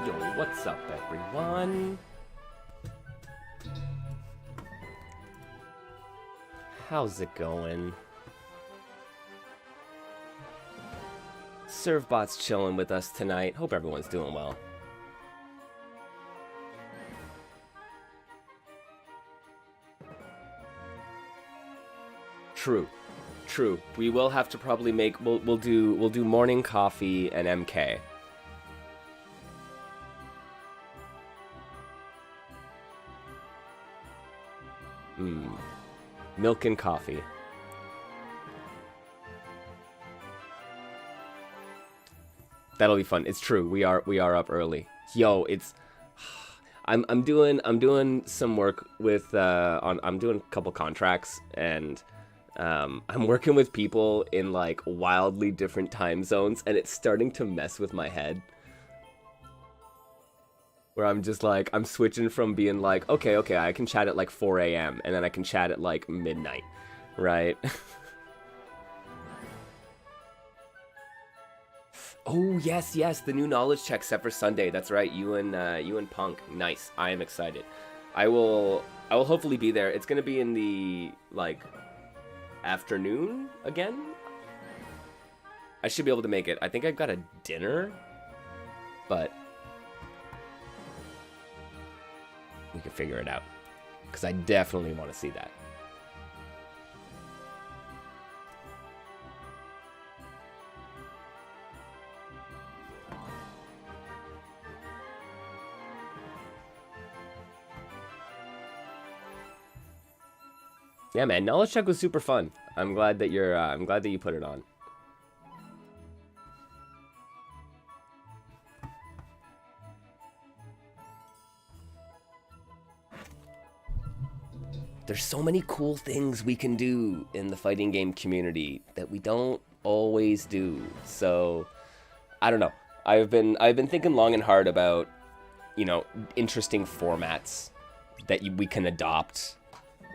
Yo, what's up, everyone? How's it going? Servbot's chilling with us tonight. Hope everyone's doing well. True. We will have to probably make we'll do morning coffee and MK. Milk and coffee. That'll be fun. It's true. We are up early. Yo, it's I'm doing some work with I'm doing a couple contracts, and I'm working with people in like wildly different time zones, and it's starting to mess with my head. Where I'm just like, I'm switching from being like, okay, I can chat at like 4 a.m. and then I can chat at like midnight, right? Oh, yes, the new knowledge check set for Sunday. That's right, you and Punk. Nice. I am excited. I will hopefully be there. It's gonna be in the like afternoon again. I should be able to make it. I think I've got a dinner, but we can figure it out, because I definitely want to see that. Yeah, man, knowledge check was super fun. I'm glad that you put it on. There's so many cool things we can do in the fighting game community that we don't always do. So, I don't know. I've been thinking long and hard about, you know, interesting formats that we can adopt,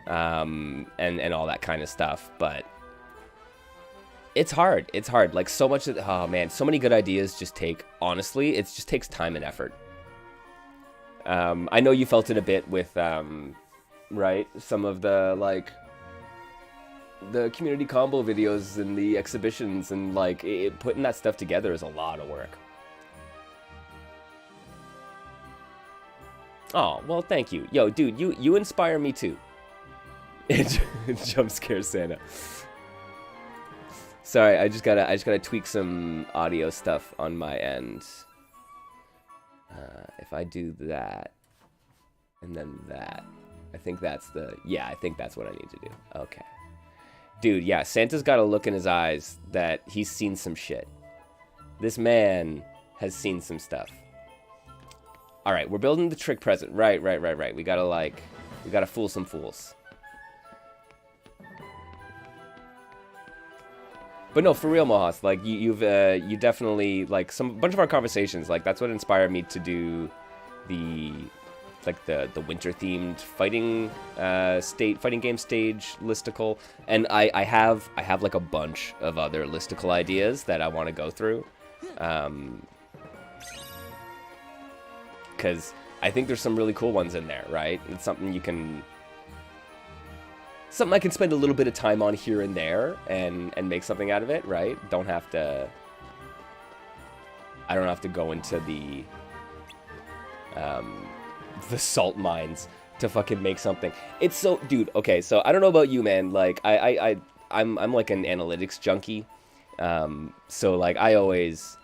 and all that kind of stuff. But it's hard. It's hard. Like, so much of, oh man, so many good ideas just take, honestly, it just takes time and effort. I know you felt it a bit with, right, some of the like the community combo videos and the exhibitions, and like putting that stuff together is a lot of work. Oh, well, thank you. Yo, dude, you inspire me too. Jump scare Santa. Sorry, I just gotta tweak some audio stuff on my end. If I do that and then that, I think that's the, yeah, I think that's what I need to do. Okay. Dude, yeah, Santa's got a look in his eyes that he's seen some shit. This man has seen some stuff. All right, we're building the trick present. Right. We gotta fool some fools. But no, for real, Mohas, like you definitely, like, bunch of our conversations, like that's what inspired me to do the winter themed fighting game stage listicle, and I have like a bunch of other listicle ideas that I want to go through, because I think there's some really cool ones in there, right? It's something I can spend a little bit of time on here and there and make something out of it, right? I don't have to go into the salt mines to fucking make something. It's so, dude, okay, so I don't know about you, man, like I'm like an analytics junkie, so like I always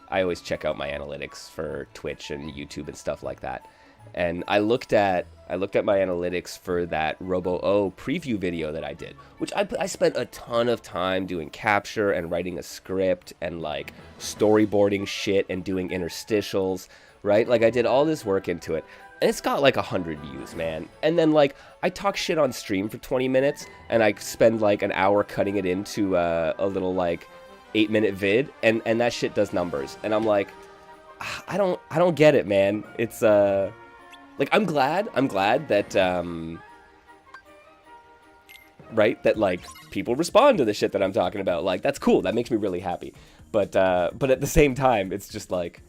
check out my analytics for Twitch and YouTube and stuff like that. And I looked at my analytics for that Robo-O preview video that I did, which I spent a ton of time doing capture and writing a script and like storyboarding shit and doing interstitials, right? Like I did all this work into it, and it's got like 100 views, man. And then like I talk shit on stream for 20 minutes and I spend like an hour cutting it into a little like 8-minute vid, and that shit does numbers. And I'm like, I don't get it, man. It's like, I'm glad that, right, that, like, people respond to the shit that I'm talking about. Like, that's cool. That makes me really happy. But at the same time, it's just like,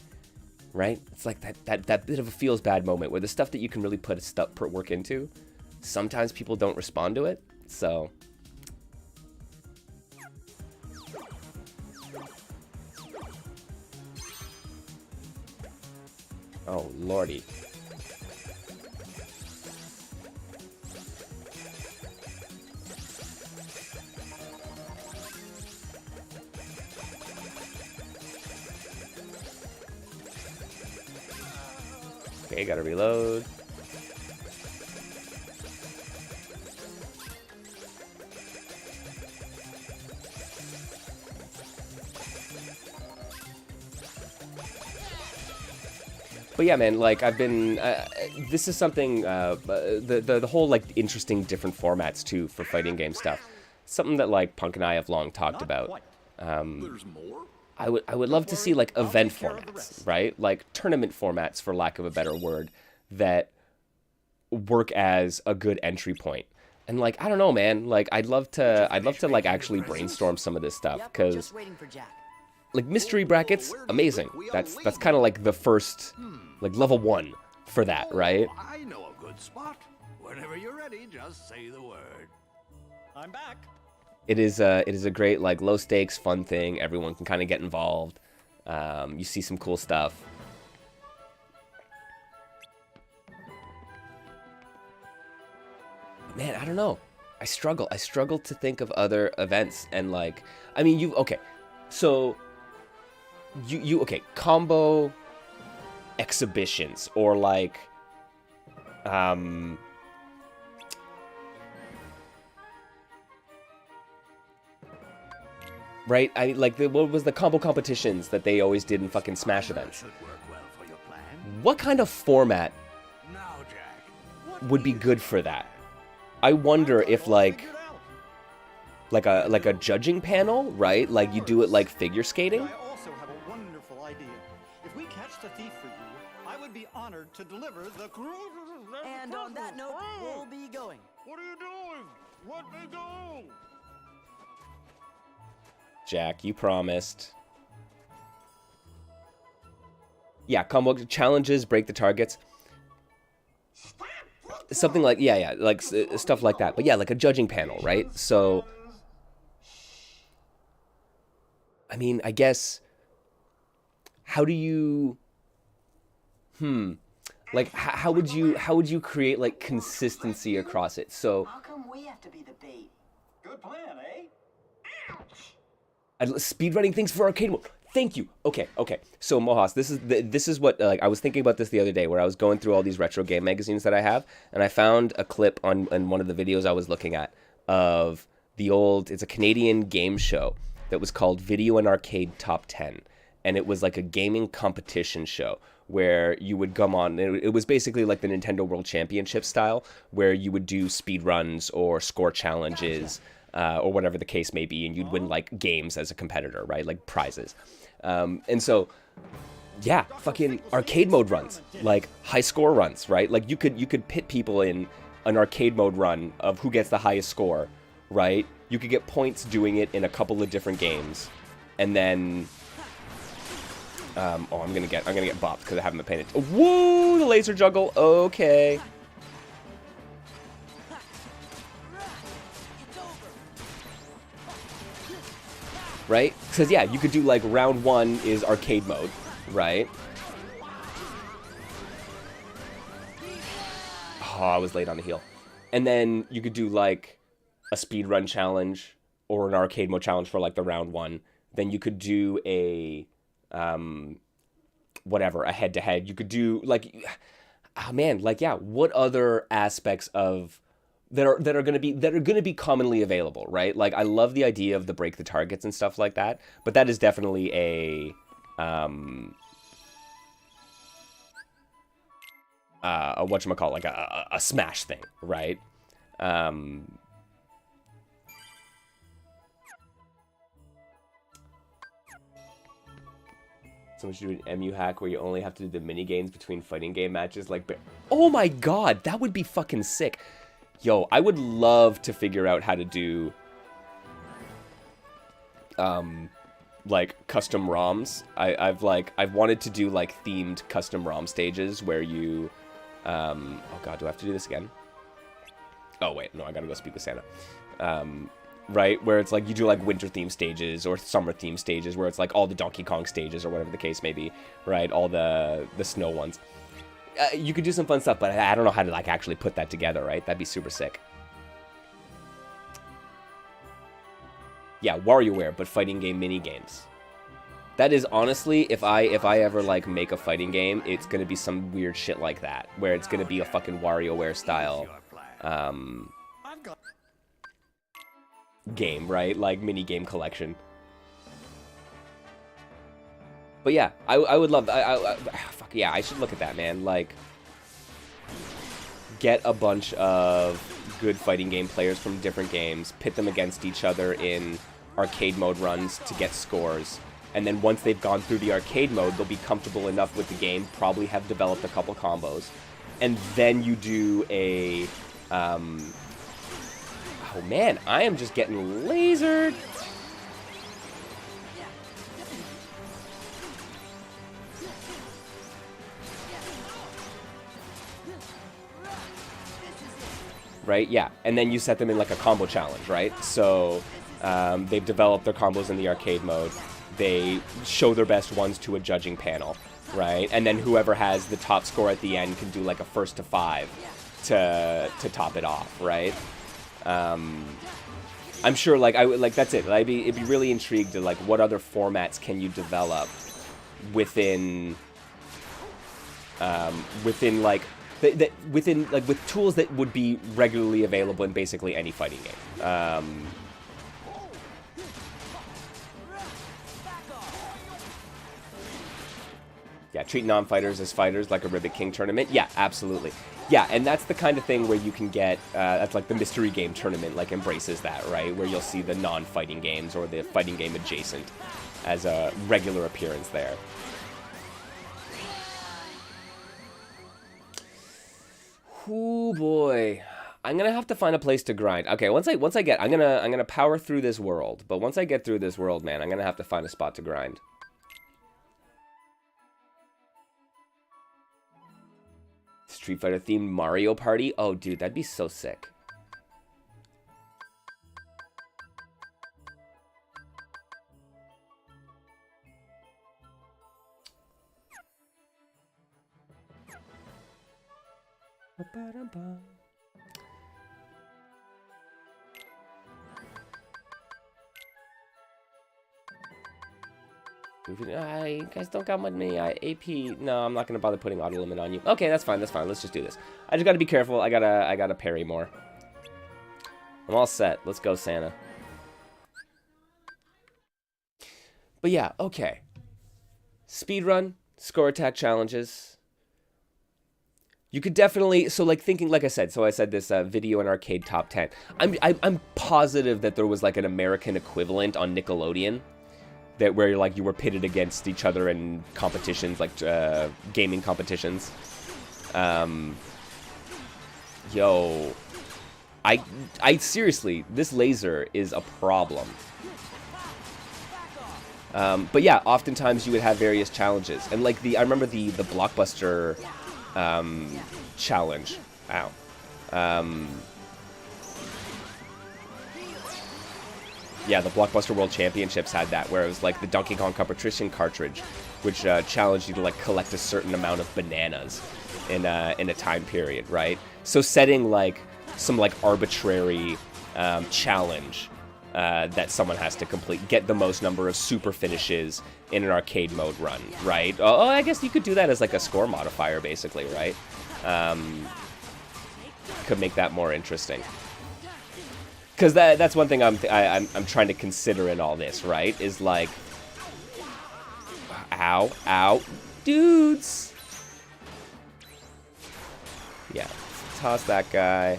right? It's like that bit of a feels bad moment where the stuff that you can really put work into, sometimes people don't respond to it. So oh lordy. Okay, gotta reload. But yeah, man, like I've been, this is something, the whole like interesting different formats too for fighting game stuff. Something that like Punk and I have long talked about. There's more? I would love to see like event formats, right? Like tournament formats, for lack of a better word, that work as a good entry point. And like I don't know, man. Like I'd love to like actually brainstorm some of this stuff because like mystery brackets, amazing. That's kind of like the first like level 1 for that, right? I know a good spot. Whenever you're ready, just say the word. I'm back. It is a great like low stakes fun thing. Everyone can kind of get involved. You see some cool stuff. Man, I don't know. I struggle to think of other events and like I mean okay. So you okay, combo exhibitions or like right? I like what was the combo competitions that they always did in fucking Smash events? What kind of format would be good for that? I wonder if like a judging panel, right? Like you do it like figure skating. I also have a wonderful idea. If we catch the thief for you, I would be honored to deliver the And on that note, we'll be going. What are you doing? Let me go! Jack, you promised. Yeah, combo challenges, break the targets. Something like, yeah, like stuff like that. But yeah, like a judging panel, right? So, I mean, I guess, how do you, like, how would you create, like, consistency across it? So, How come we have to be the bait? Good plan, eh? speedrunning things for arcade mode. Thank you. Okay. So Mohas, this is what like I was thinking about this the other day, where I was going through all these retro game magazines that I have, and I found a clip on one of the videos I was looking at of the old. It's a Canadian game show that was called Video and Arcade Top 10, and it was like a gaming competition show where you would come on. It was basically like the Nintendo World Championship style, where you would do speed runs or score challenges. Or whatever the case may be, and you'd win like games as a competitor, right? Like prizes. And so, yeah, fucking arcade mode runs, like high score runs, right? Like you could pit people in an arcade mode run of who gets the highest score, right? You could get points doing it in a couple of different games, and then, I'm gonna get bopped because I haven't been paying attention. Woo, the laser juggle. Okay. Right? Because, yeah, you could do, like, round 1 is arcade mode, right? Oh, I was late on the heel. And then you could do, like, a speedrun challenge or an arcade mode challenge for, like, the round 1. Then you could do a, whatever, a head-to-head. You could do, like, oh, man, like, yeah, what other aspects of... that are going to be commonly available, right? Like I love the idea of the break the targets and stuff like that, but that is definitely a whatchamacallit, like a Smash thing, right? Someone should do an MU hack where you only have to do the mini games between fighting game matches, like, oh my god, that would be fucking sick. Yo, I would love to figure out how to do, like custom ROMs. I've wanted to do like themed custom ROM stages where you, oh god, do I have to do this again? Oh wait, no, I gotta go speak with Santa. Right, where it's like you do like winter theme stages or summer theme stages where it's like all the Donkey Kong stages or whatever the case may be, right? All the snow ones. You could do some fun stuff, but I don't know how to like actually put that together, right? That'd be super sick. Yeah, WarioWare, but fighting game mini games. That is honestly, if I ever like make a fighting game, it's gonna be some weird shit like that, where it's gonna be a fucking WarioWare style game, right? Like mini game collection. But yeah, I would love. Fuck yeah, I should look at that, man. Like, get a bunch of good fighting game players from different games, pit them against each other in arcade mode runs to get scores, and then once they've gone through the arcade mode, they'll be comfortable enough with the game, probably have developed a couple combos, and then you do a oh man, I am just getting lasered. Right, yeah, and then you set them in like a combo challenge, right? So they've developed their combos in the arcade mode. They show their best ones to a judging panel, right? And then whoever has the top score at the end can do like a 1st to 5 to top it off, right? I'm sure, like, that's it. It'd be really intrigued to, like, what other formats can you develop within, with tools that would be regularly available in basically any fighting game. Yeah, treat non-fighters as fighters, like a Ribbit King tournament. Yeah, absolutely. Yeah, and that's the kind of thing where you can get, that's like the mystery game tournament, like, embraces that, right? Where you'll see the non-fighting games or the fighting game adjacent as a regular appearance there. Ooh, boy. I'm gonna have to find a place to grind. Okay, once I get, I'm gonna power through this world. But once I get through this world, man, I'm gonna have to find a spot to grind. Street Fighter themed Mario Party? Oh, dude, that'd be so sick. You guys don't got money. AP. No, I'm not gonna bother putting auto limit on you. Okay, that's fine. That's fine. Let's just do this. I just gotta be careful. I gotta parry more. I'm all set. Let's go, Santa. But yeah, okay. Speedrun, score attack challenges. You could definitely, so like thinking, like I said, so I said this video and arcade top 10. I'm positive that there was like an American equivalent on Nickelodeon. That where like you were pitted against each other in competitions, like gaming competitions. Yo, I seriously, this laser is a problem. But yeah, oftentimes you would have various challenges, and like I remember the Blockbuster challenge. Ow. Yeah, the Blockbuster World Championships had that, where it was like the Donkey Kong Competition cartridge, which challenged you to like collect a certain amount of bananas in a time period, right? So setting like some like arbitrary challenge that someone has to complete, get the most number of super finishes in an arcade mode run, right? Oh, I guess you could do that as like a score modifier, basically, right? Could make that more interesting. Because that's one thing I'm trying to consider in all this, right? Is like, ow, dudes. Yeah, toss that guy.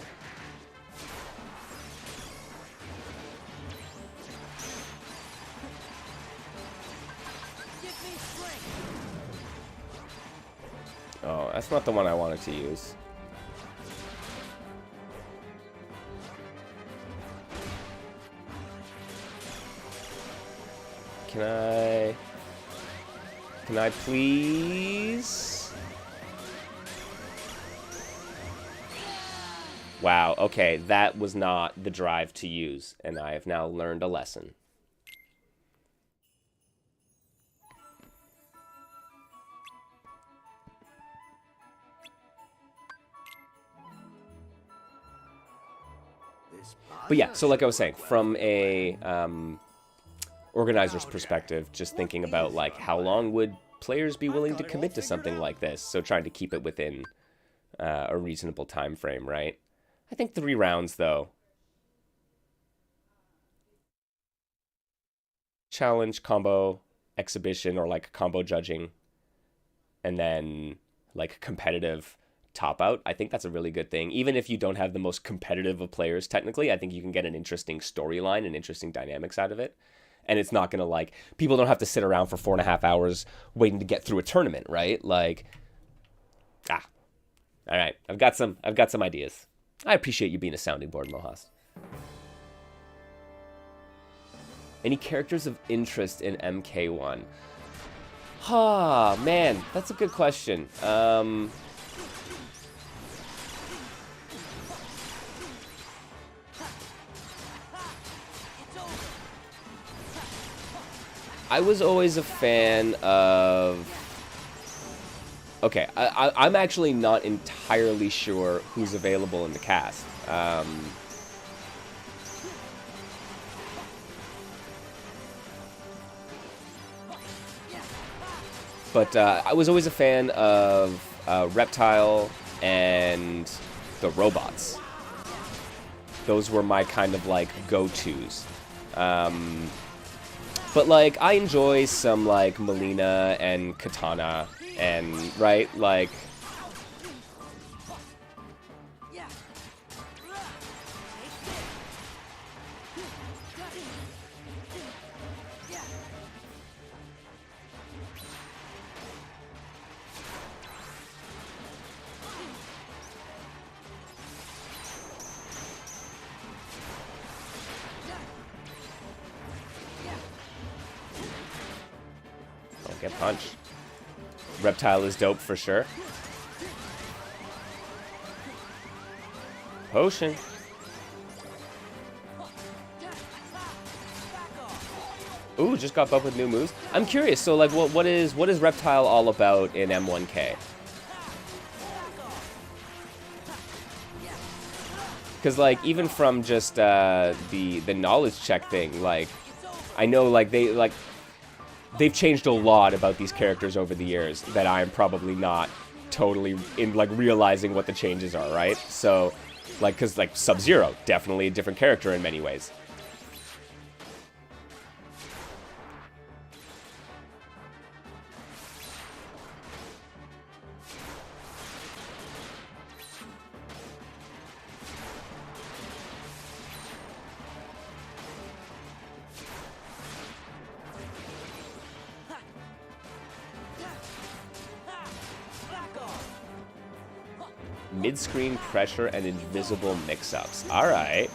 Oh, that's not the one I wanted to use. Can I please? Wow, okay, that was not the drive to use, and I have now learned a lesson. But yeah, so like I was saying, from a organizer's perspective, just thinking about like how long would players be willing to commit to something like this, so trying to keep it within a reasonable time frame, right? I think 3 rounds though. Challenge, combo, exhibition, or like combo judging, and then like competitive top out. I think that's a really good thing. Even if you don't have the most competitive of players technically, I think you can get an interesting storyline and interesting dynamics out of it. And it's not gonna like, people don't have to sit around for 4.5 hours waiting to get through a tournament, right? Like, all right, I've got some ideas. I appreciate you being a sounding board, Mohas. Any characters of interest in MK1? Man, that's a good question. I was always a fan of... Okay, I'm actually not entirely sure who's available in the cast. But I was always a fan of Reptile and the robots. Those were my kind of like go-tos. But like I enjoy some like Melina and Katana and right like. Get punched. Reptile is dope for sure. Potion. Ooh, just got buffed with new moves. I'm curious. So like, what is Reptile all about in M1K? Because like even from just the knowledge check thing, like I know like they've changed a lot about these characters over the years that I'm probably not totally in like realizing what the changes are, right? So like, cause like Sub-Zero, definitely a different character in many ways. Mid-screen pressure and invisible mix-ups. Alright.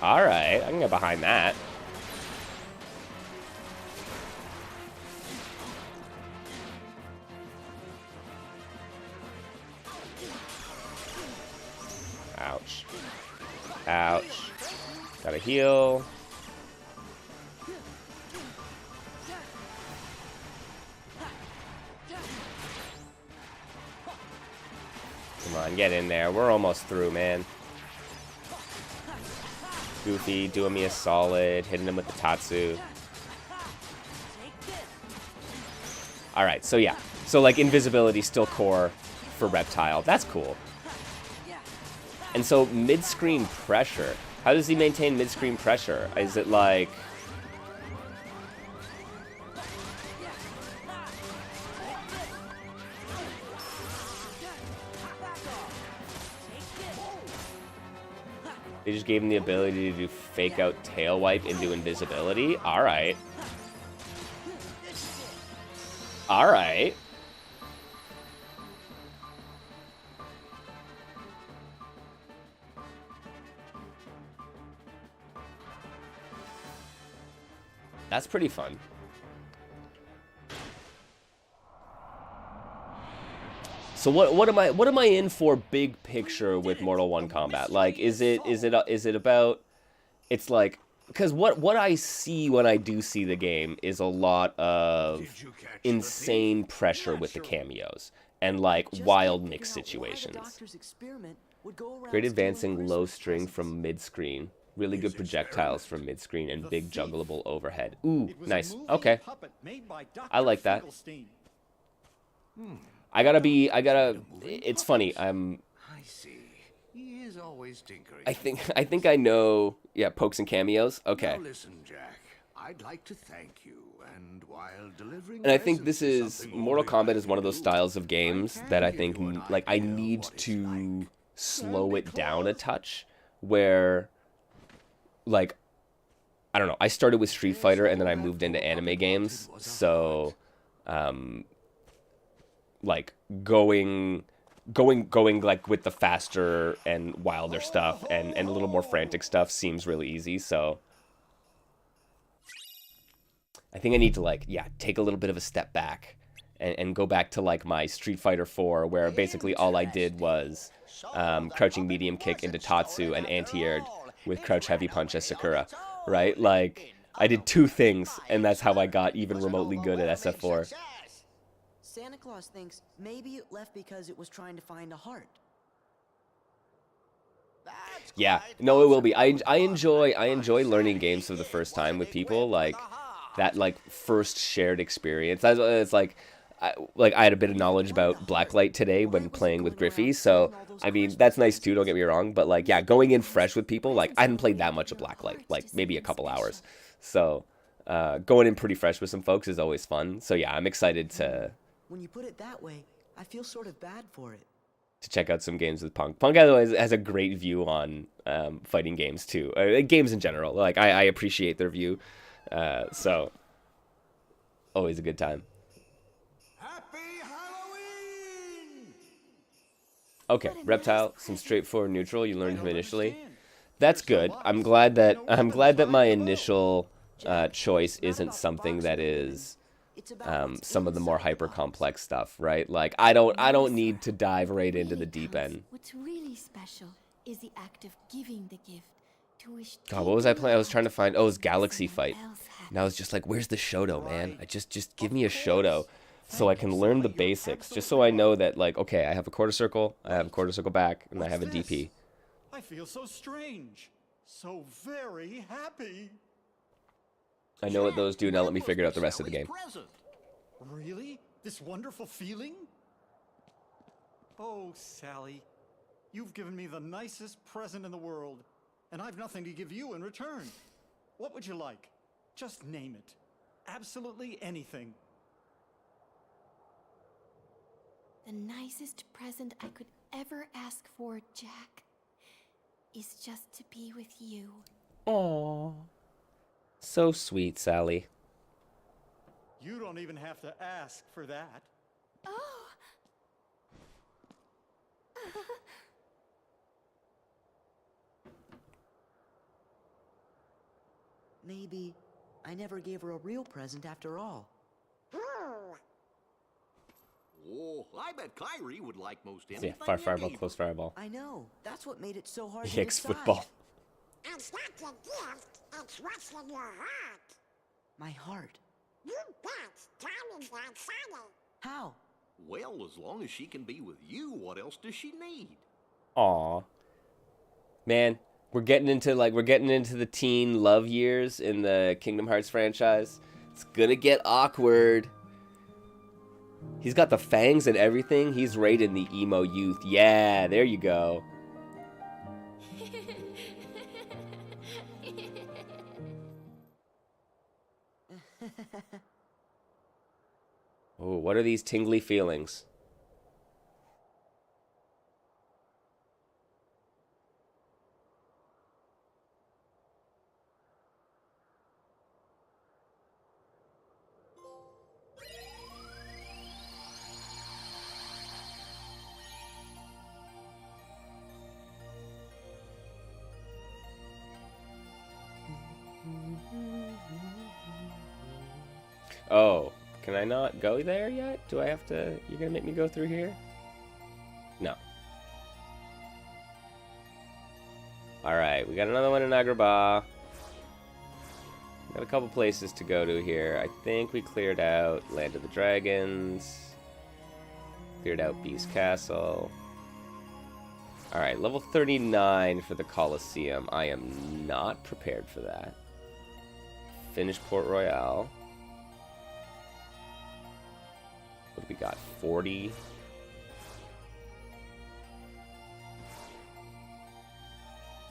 Alright, I can get behind that. Ouch. Ouch. Gotta heal. Come on, get in there. We're almost through, man. Goofy doing me a solid, hitting him with the Tatsu. Alright, so yeah. So, like, invisibility still core for Reptile. That's cool. And so, mid-screen pressure. How does he maintain mid-screen pressure? Is it like... They just gave him the ability to do fake out tail wipe into invisibility? Alright. Alright. That's pretty fun. So what am I in for big picture with Mortal 1 combat? Like, is it about, it's like, because what I see when I do see the game is a lot of insane pressure with the cameos and like wild mix situations. Great advancing low string from mid screen. Really good projectiles from mid screen and big juggleable overhead. Ooh, nice. Okay. I like that. It's funny. I see. He is always tinkering. I think I know. Yeah, pokes and cameos. Okay. Now listen, Jack. I'd like to thank you, and while delivering. And I think this is Mortal Kombat is one of those styles of games that I think like I need to slow it down a touch, where like I don't know. I started with Street Fighter and then I moved into anime games, so like going like with the faster and wilder stuff and a little more frantic stuff seems really easy. So I think I need to like, yeah, take a little bit of a step back and go back to like my Street Fighter 4, where basically all I did was crouching medium kick into Tatsu and anti-aired with crouch heavy punch as Sakura, right? Like I did two things and that's how I got even remotely good at SF4. Santa Claus thinks maybe it left because it was trying to find a heart. Yeah, no, it will be. I enjoy learning games for the first time with people, like that like first shared experience. It's like I had a bit of knowledge about Blacklight today when playing with Griffey, so I mean that's nice too. Don't get me wrong, but like yeah, going in fresh with people, like I hadn't played that much of Blacklight, like maybe a couple hours, so going in pretty fresh with some folks is always fun. So yeah, I'm excited to. When you put it that way, I feel sort of bad for it. To check out some games with Punk. Punk has a great view on fighting games too. Games in general. Like I appreciate their view. So always a good time. Happy Halloween! Okay, Reptile, some straightforward neutral. You learned him initially. That's good. I'm glad that my initial choice isn't something that is some of the more hyper complex stuff, right? Like I don't need to dive right into the deep end. What's really special is the act of giving the gift to wish. God, what was I playing? I was trying to find. Oh, it was Galaxy Fight. And I was just like, "Where's the Shoto, man? I just give me a Shoto, so I can learn the basics, just so I know that like, okay, I have a quarter circle, I have a quarter circle back, and I have a DP." I feel so strange, so very happy. I know what those do. Now let me figure out the rest of the game. Really? This wonderful feeling? Oh, Sally, you've given me the nicest present in the world, and I've nothing to give you in return. What would you like? Just name it. Absolutely anything. The nicest present I could ever ask for, Jack, is just to be with you. Aww. So sweet, Sally. You don't even have to ask for that. Oh. Maybe I never gave her a real present after all. Oh, I bet Kyrie would like most Yeah, anything. far fireball, close fireball. I know. That's what made it so hard to Hicks decide. football. It's not your gift, it's what's in your heart. My heart. You bet, diamonds are inside it. How? Well, as long as she can be with you, what else does she need? Aw. Man, we're getting into the teen love years in the Kingdom Hearts franchise. It's gonna get awkward. He's got the fangs and everything. He's right in the emo youth. Yeah, there you go. Oh, what are these tingly feelings? Oh, can I not go there yet? Do I have to... You're gonna make me go through here? No. Alright, we got another one in Agrabah. Got a couple places to go to here. I think we cleared out Land of the Dragons. Cleared out Beast Castle. Alright, level 39 for the Colosseum. I am not prepared for that. Finish Port Royale. What do we got? 40.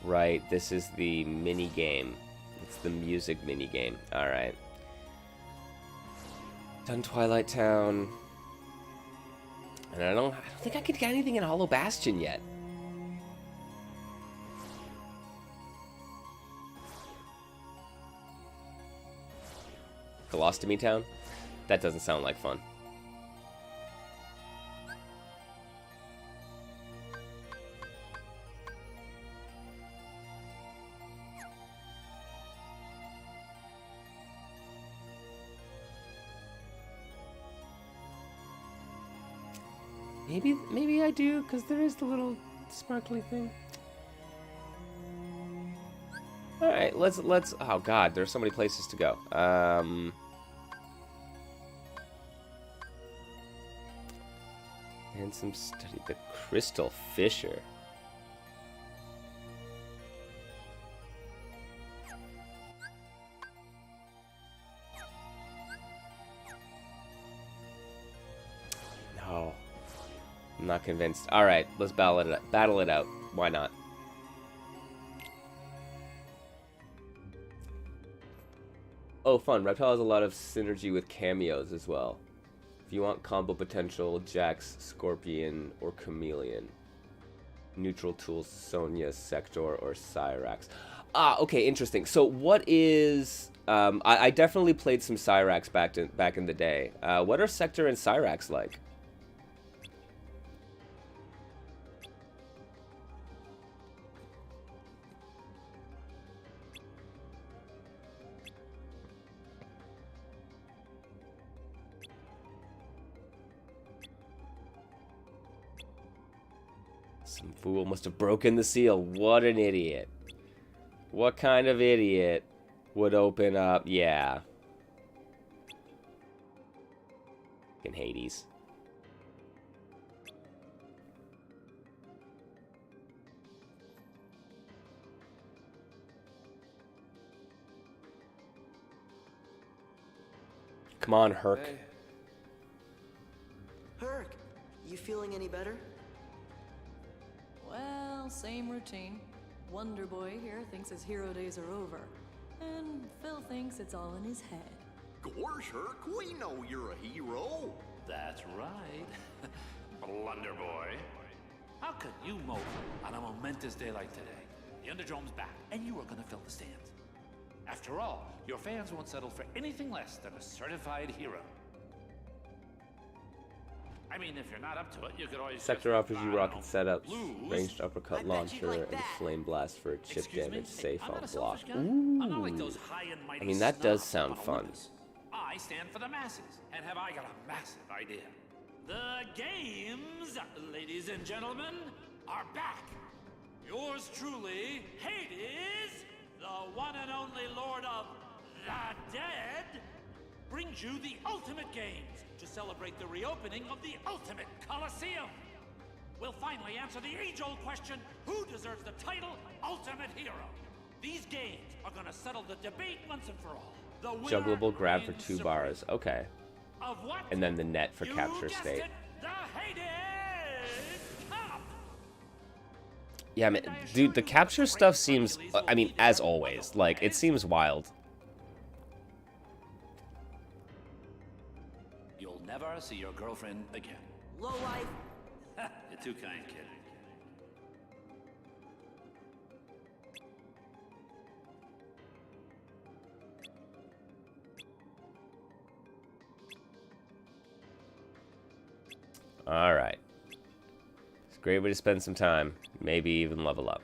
Right, this is the mini game. It's the music mini game. Alright. Done Twilight Town. And I don't think I could get anything in Hollow Bastion yet. Colostomy Town? That doesn't sound like fun. Maybe I do, because there is the little sparkly thing. Alright, let's oh god, there's so many places to go. And some study the Crystal Fisher. No. I'm not convinced. Alright, let's battle it out. Why not? Oh, fun. Reptile has a lot of synergy with cameos as well. If you want combo potential, Jax, Scorpion, or Chameleon. Neutral tools, Sonya, Sector, or Cyrax. Ah, okay, interesting. So what is... I definitely played some Cyrax back in the day. What are Sector and Cyrax like? Some fool must have broken the seal. What an idiot. What kind of idiot would open up? Yeah. In Hades. Come on, Herc. Hey. Herc, you feeling any better? Well, same routine. Wonder Boy here thinks his hero days are over. And Phil thinks it's all in his head. Gosh, Herc, we know you're a hero. That's right. Blunder Boy. How could you mope on a momentous day like today? The Underdrome's back, and you are gonna fill the stands. After all, your fans won't settle for anything less than a certified hero. I mean, if you're not up to it, you could always Sector just, offers you rocket setups, lose. ranged uppercut launcher, and flame blast for chip Excuse me? damage safe I'm on not a block. selfish guy. I'm not like Ooh. those high and mighty I mean, that does snobs sound up on fun. Olympus. I stand for the masses, and have I got a massive idea. The games, ladies and gentlemen, are back. Yours truly, Hades, the one and only Lord of the Dead, brings you the Ultimate Games to celebrate the reopening of the Ultimate Colosseum. We'll finally answer the age-old question, who deserves the title Ultimate Hero? These games are gonna settle the debate once and for all. The winner Juggleable grab for reigns 2 supreme. bars. Okay. Of what? And then the net for You capture guessed state. it, the Hades Cup. Yeah, I mean, dude, the capture stuff seems, I mean, as always, like, it seems wild. You'll never see your girlfriend again. Low life. You're too kind, kid. Alright. It's a great way to spend some time. Maybe even level up.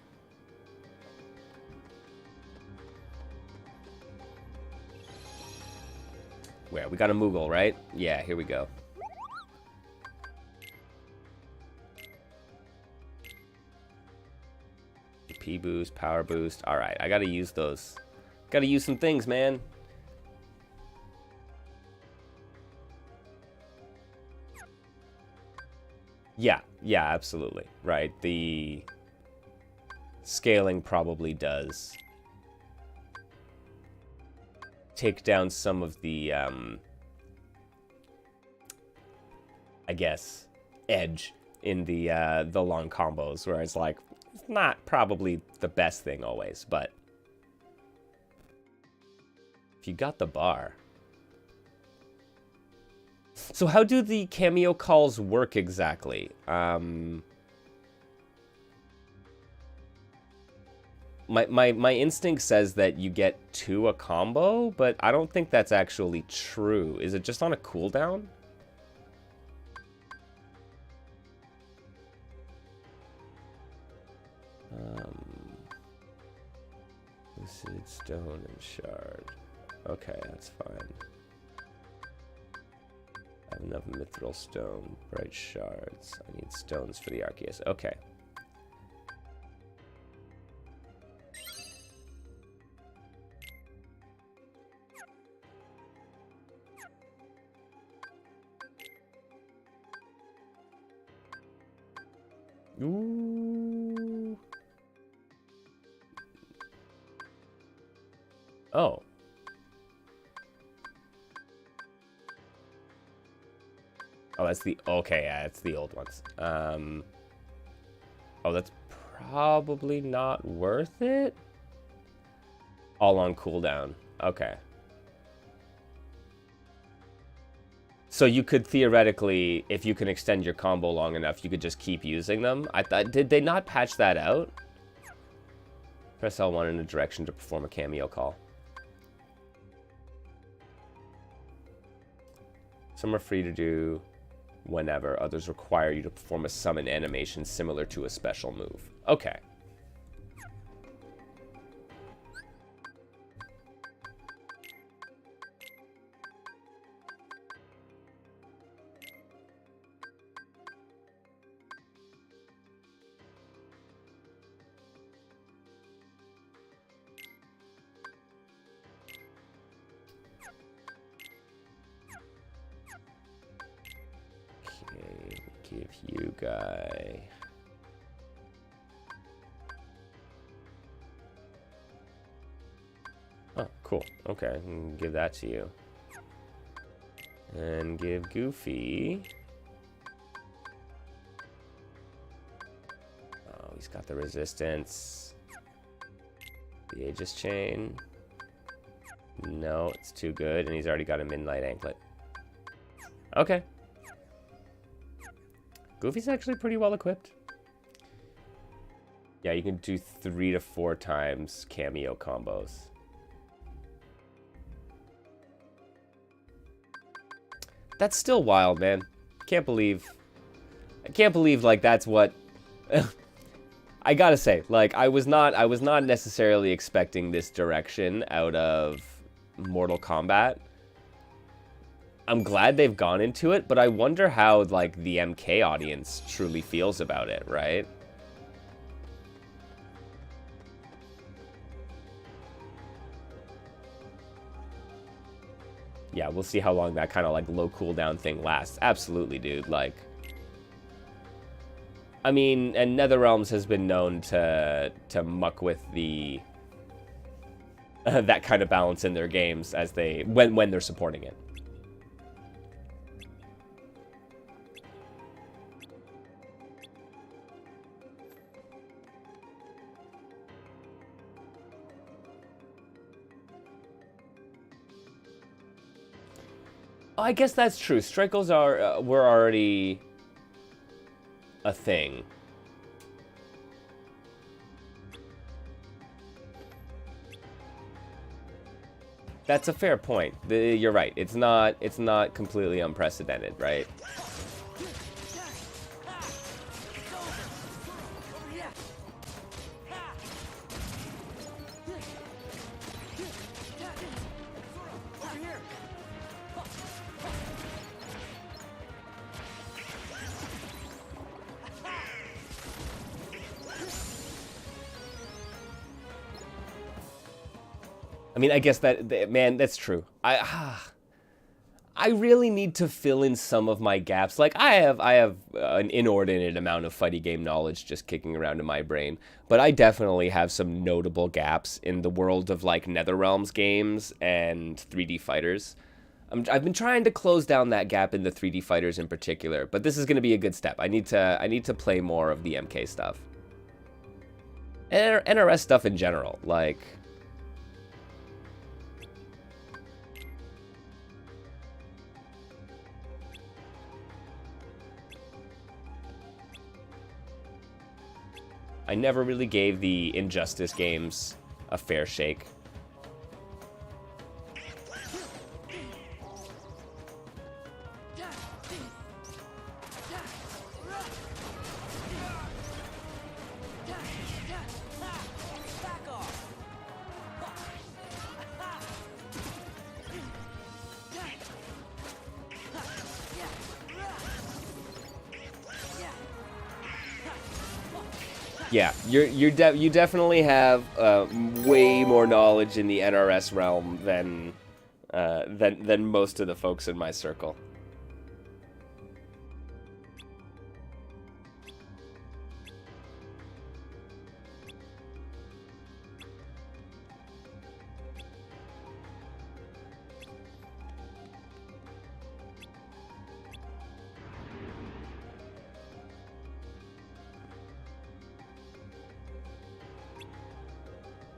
Where? We got a Moogle, right? Yeah, here we go. P boost, power boost. Alright, I gotta use those. Gotta use some things, man. Yeah, absolutely. Right, the scaling probably does take down some of the, I guess, edge in the long combos, where it's like, it's not probably the best thing always, but if you got the bar. So how do the cameo calls work exactly? My instinct says that you get 2 a combo, but I don't think that's actually true. Is it just on a cooldown? Lucid, stone, and shard. Okay, that's fine. I have enough mithril stone, bright shards. I need stones for the Arceus. Okay. Ooh. Oh. Oh, that's the... Okay, yeah, it's the old ones. Oh, that's probably not worth it? All on cooldown. Okay. So you could theoretically, if you can extend your combo long enough, you could just keep using them. I thought... Did they not patch that out? Press L1 in a direction to perform a cameo call. Some are free to do whenever. Others require you to perform a summon animation similar to a special move. Okay. Give you guy. Oh, cool. Okay, I can give that to you. And give Goofy. Oh, he's got the resistance. The Aegis Chain. No, it's too good, and he's already got a Midnight Anklet. Okay. Goofy's actually pretty well equipped. Yeah, you can do 3 to 4 times cameo combos. That's still wild, man. I can't believe like that's what I gotta say, like I was not necessarily expecting this direction out of Mortal Kombat. I'm glad they've gone into it, but I wonder how, like, the MK audience truly feels about it, right? Yeah, we'll see how long that kind of, like, low cooldown thing lasts. Absolutely, dude. Like, I mean, and NetherRealms has been known to muck with the that kind of balance in their games as they when they're supporting it. I guess that's true. Strikers were already a thing. That's a fair point. You're right. It's not completely unprecedented, right? mean, I guess man, that's true. I really need to fill in some of my gaps. Like, I have an inordinate amount of fighting game knowledge just kicking around in my brain, but I definitely have some notable gaps in the world of, like, NetherRealms games and 3D fighters. I've been trying to close down that gap in the 3D fighters in particular, but this is going to be a good step. I need to play more of the MK stuff. And NRS stuff in general, like... I never really gave the Injustice games a fair shake. Yeah, you definitely have way more knowledge in the NRS realm than most of the folks in my circle.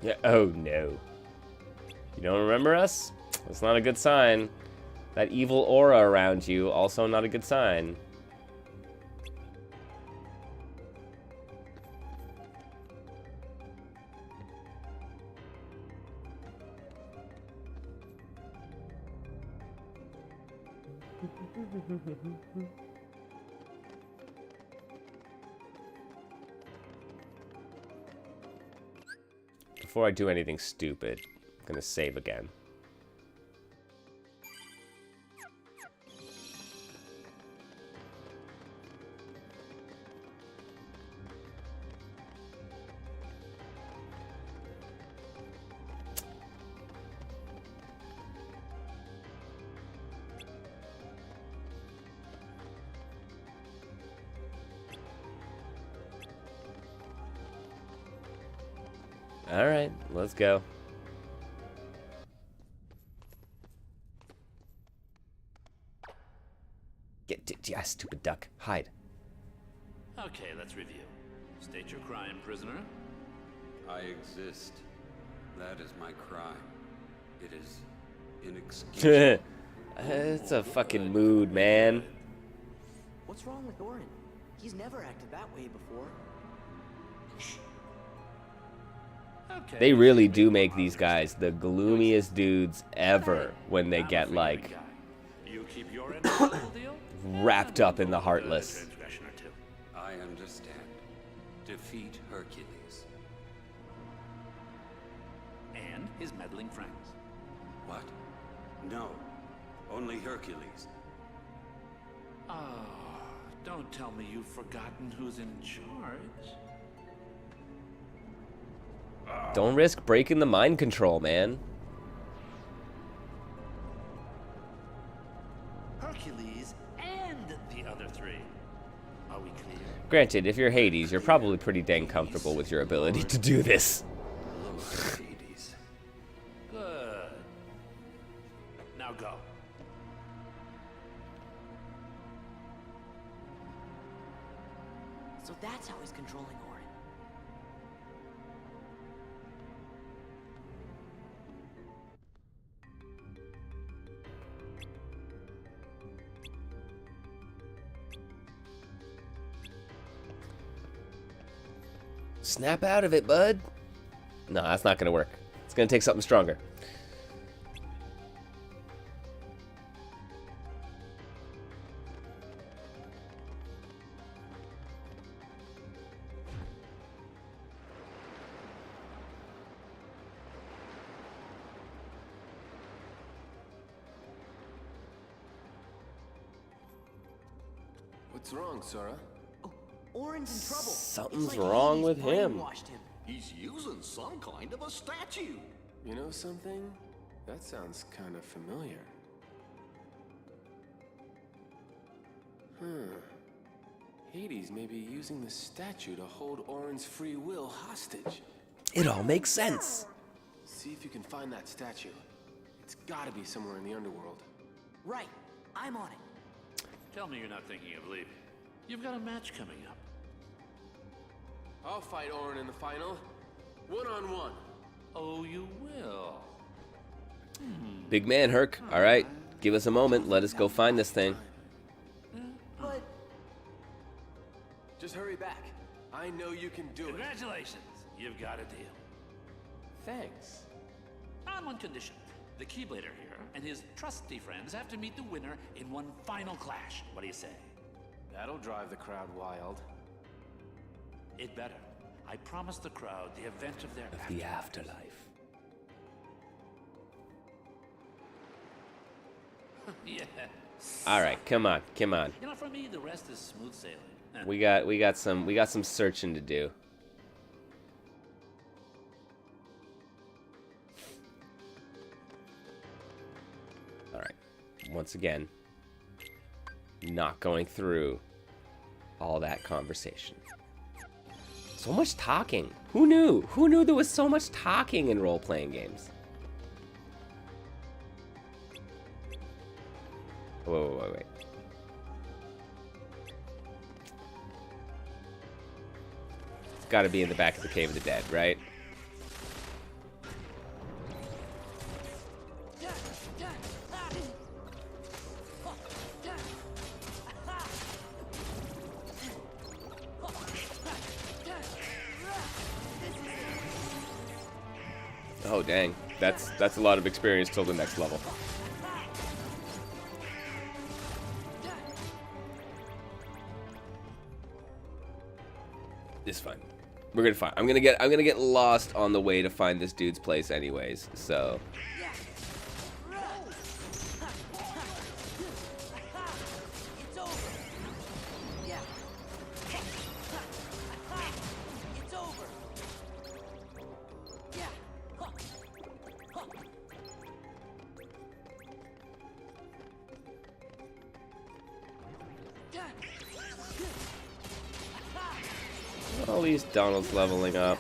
Yeah. Oh no. You don't remember us? That's not a good sign. That evil aura around you, also not a good sign. Before I do anything stupid, I'm gonna save again. All right, let's go. Yeah, stupid duck. Hide. Okay, let's review. State your crime, prisoner. I exist. That is my crime. It is inexcusable. It's a fucking mood, man. What's wrong with Orin? He's never acted that way before. Okay. They really do make these guys the gloomiest dudes ever when they get, like, You keep your end of the deal? wrapped up in the Heartless. Transgression or two. I understand. Defeat Hercules. And his meddling friends. What? No. Only Hercules. Oh, don't tell me you've forgotten who's in charge. Don't risk breaking the mind control, man. Hercules and the other three. Are we clear? Granted, if you're Hades, you're probably pretty dang comfortable with your ability to do this. Lord Hades. Good. Now go. So that's how he's controlling Orin. Snap out of it, bud. No, that's not gonna work. It's gonna take something stronger. What's wrong, Sora? Oh, Orin's in trouble. Something's It's like wrong Hades with him. brainwashed him. He's using some kind of a statue. You know something? That sounds kind of familiar. Hades may be using the statue to hold Orin's free will hostage. It all makes sense. See if you can find that statue. It's gotta be somewhere in the underworld. Right. I'm on it. Tell me you're not thinking of leaving. You've got a match coming up. I'll fight Orin in the final. One-on-one. Oh, you will? Big man, Herc. All right, give us a moment. Let us go find this thing. But Just hurry back. I know you can do it. Congratulations. You've got a deal. Thanks. On one condition. The Keyblader here and his trusty friends have to meet the winner in one final clash. What do you say? That'll drive the crowd wild. It better. I promised the crowd the event of their The afterlife. Yeah. All right, come on, come on. You know, for me, the rest is smooth sailing. We got some searching to do. All right. Once again, not going through all that conversation. So much talking. Who knew? Who knew there was so much talking in role-playing games? Wait. It's got to be in the back of the Cave of the Dead, right? Oh dang, that's a lot of experience till the next level. It's fine. We're gonna find. I'm gonna get lost on the way to find this dude's place, anyways. So. it's over. Yeah. It's over. Yeah. At least Donald's leveling up.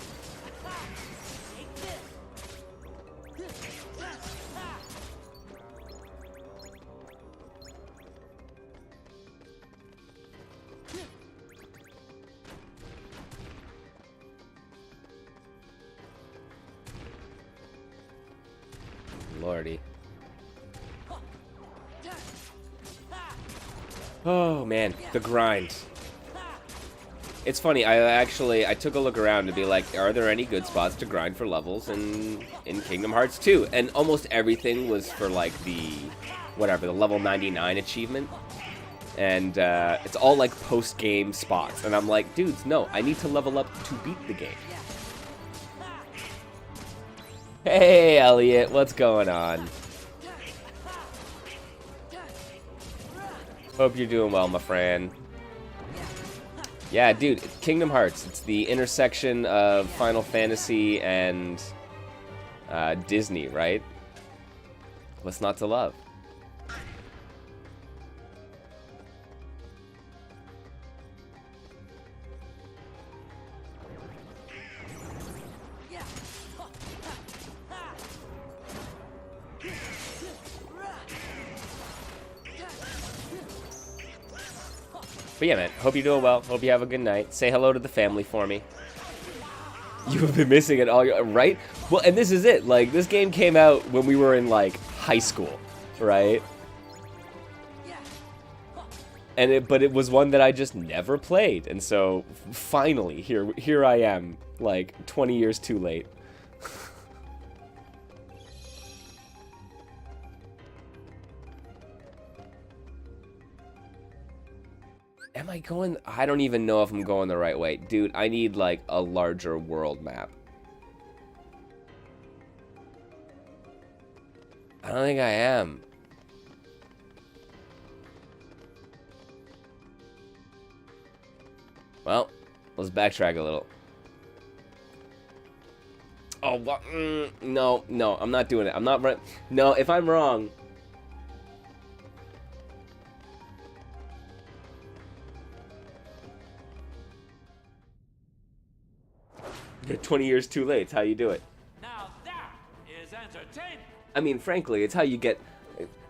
Lordy. Oh man, the grind. It's funny, I took a look around to be like, are there any good spots to grind for levels in Kingdom Hearts 2? And almost everything was for like the level 99 achievement. And it's all like post-game spots. And I'm like, dudes, no, I need to level up to beat the game. Hey, Elliot, what's going on? Hope you're doing well, my friend. Yeah, dude, Kingdom Hearts. It's the intersection of Final Fantasy and Disney, right? What's not to love? But yeah, man, hope you're doing well. Hope you have a good night. Say hello to the family for me. You have been missing it all, right? Well, and this is it. Like, this game came out when we were in, like, high school, right? And but it was one that I just never played. And so, finally, here I am, like, 20 years too late. Am I going? I don't even know if I'm going the right way. Dude, I need, like, a larger world map. I don't think I am. Well, let's backtrack a little. Oh, what? No, no, I'm not doing it. I'm not right. No, if I'm wrong. You're 20 years too late. It's how you do it. Now that is entertainment. I mean, frankly, it's how you get...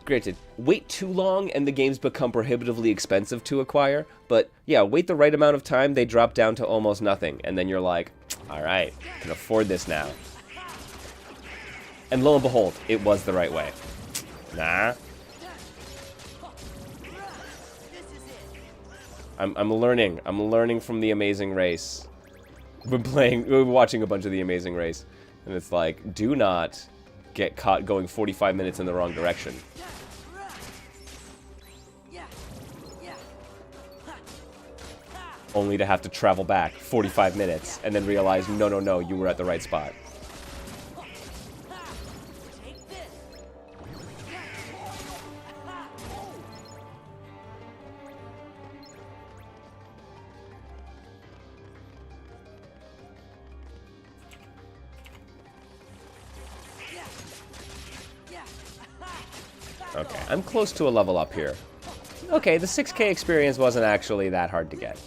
Granted, wait too long and the games become prohibitively expensive to acquire. But yeah, wait the right amount of time, they drop down to almost nothing. And then you're like, alright, I can afford this now. And lo and behold, it was the right way. Nah. I'm learning. I'm learning from The Amazing Race. We're watching a bunch of The Amazing Race. And it's like, do not get caught going 45 minutes in the wrong direction. Only to have to travel back 45 minutes and then realize, no, no, no, you were at the right spot. Okay, I'm close to a level up here. Okay, the 6K experience wasn't actually that hard to get.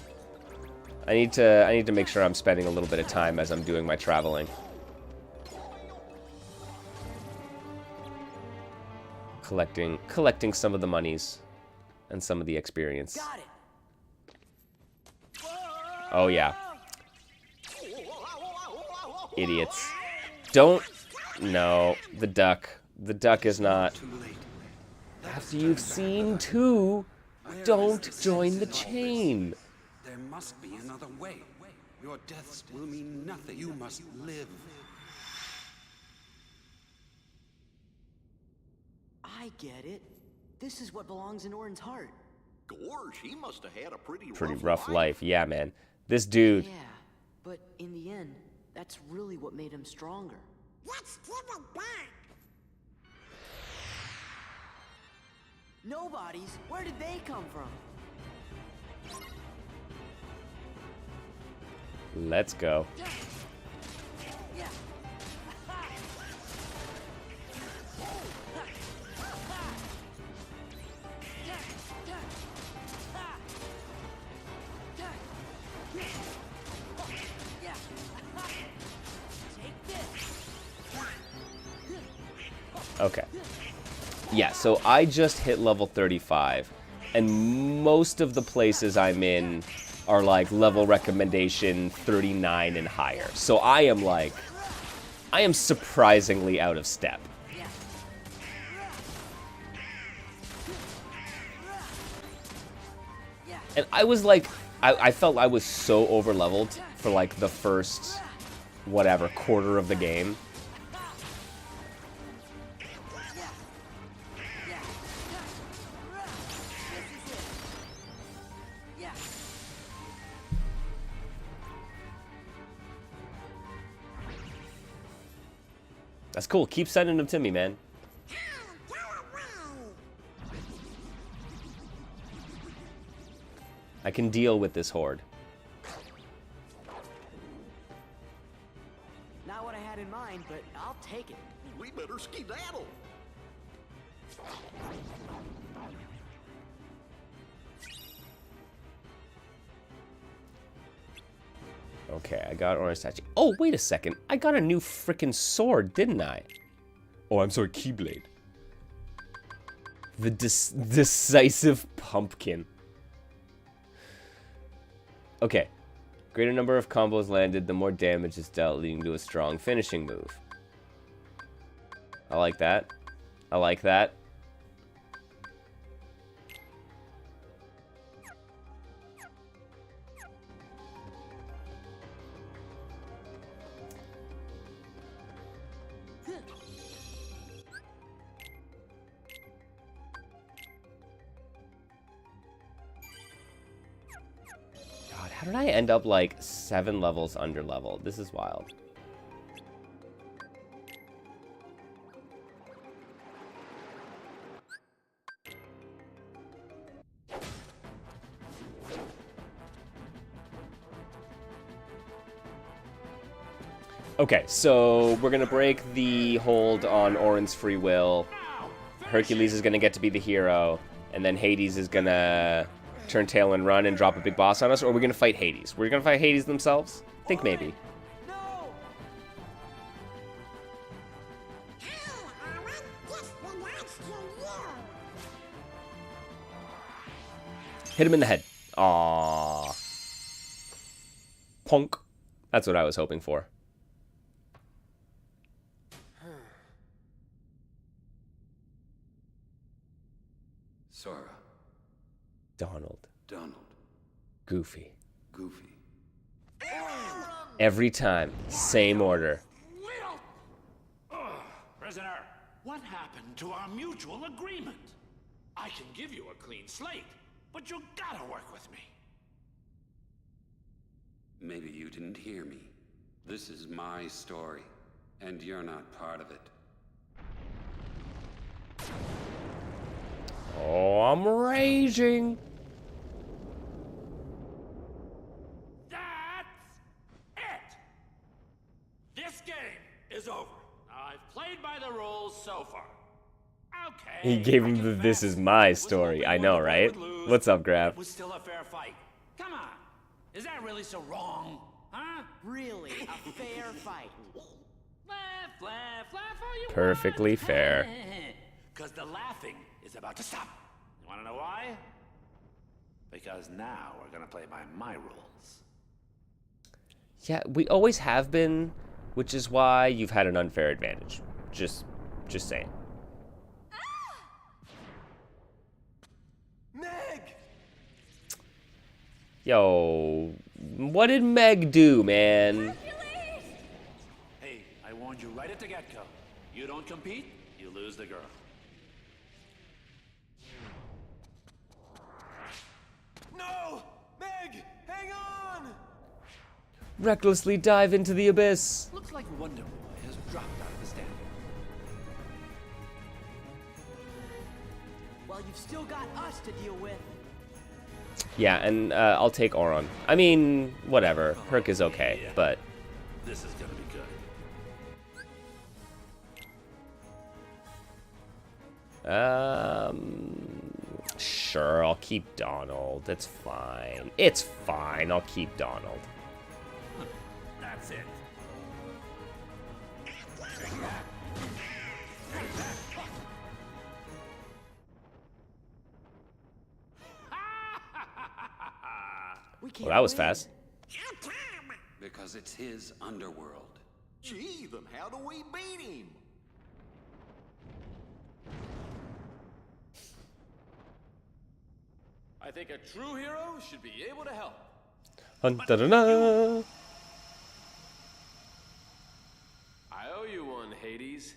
I need to make sure I'm spending a little bit of time as I'm doing my traveling. Collecting some of the monies and some of the experience. Oh yeah. Idiots. Don't. No, the duck. The duck is not. After you've seen two, don't join the chain. There must be another way. Your deaths will mean nothing. You must live. I get it. This is what belongs in Orin's heart. Gorge, he must have had a pretty rough life. Yeah, man. This dude. Yeah, but in the end, that's really what made him stronger. Let's give it back. Nobody's? Where did they come from? Let's go. Okay. Yeah, so I just hit level 35, and most of the places I'm in are like level recommendation 39 and higher. So I am surprisingly out of step. And I was like, I felt I was so over leveled for like the first, whatever, quarter of the game. That's cool. Keep sending them to me, man. I can deal with this horde. Not what I had in mind, but I'll take it. We better skedaddle. Okay, I got orange statue. Oh, wait a second. I got a new frickin' sword, didn't I? Oh, I'm sorry, Keyblade. The decisive pumpkin. Okay. Greater number of combos landed, the more damage is dealt, leading to a strong finishing move. I like that. I like that. How did I end up like 7 levels under level? This is wild. Okay, so we're gonna break the hold on Orin's free will. Hercules is gonna get to be the hero, and then Hades is gonna turn tail and run and drop a big boss on us, or we're gonna fight Hades. We're gonna fight Hades themselves? I think maybe. Hit him in the head. Aww. Punk. That's what I was hoping for. Sora. Donald. Donald. Goofy. Goofy. Every time. Same order. Prisoner, what happened to our mutual agreement? I can give you a clean slate, but you gotta work with me. Maybe you didn't hear me. This is my story, and you're not part of it. Oh, I'm raging. That's it! This game is over. I've played by the rules so far. Okay. He gave him the "this is my story." I know, right? What's up, Graf? It was still a fair fight. Come on. Is that really so wrong? Huh? Really, a fair fight. Laugh, laugh, laugh all you Perfectly want. fair. Because the laughing is about to stop. You want to know why? Because now we're going to play by my rules. Yeah, we always have been, which is why you've had an unfair advantage. Just saying. Meg! Yo, what did Meg do, man? Hey, I warned you right at the get-go. You don't compete, you lose the girl. No! Meg! Hang on! Recklessly dive into the abyss. Looks like Wonder Boy has dropped out of the standing. Well, you've still got us to deal with. Yeah, and I'll take Oron. I mean, whatever. Herc is okay, yeah. but This is gonna be good. sure, I'll keep Donald. It's fine. It's fine. I'll keep Donald. That's it. Well, that was fast. Because it's his underworld. Gee, then how do we beat him? I think a true hero should be able to help. Dun-dun-dun-dun. I owe you one, Hades.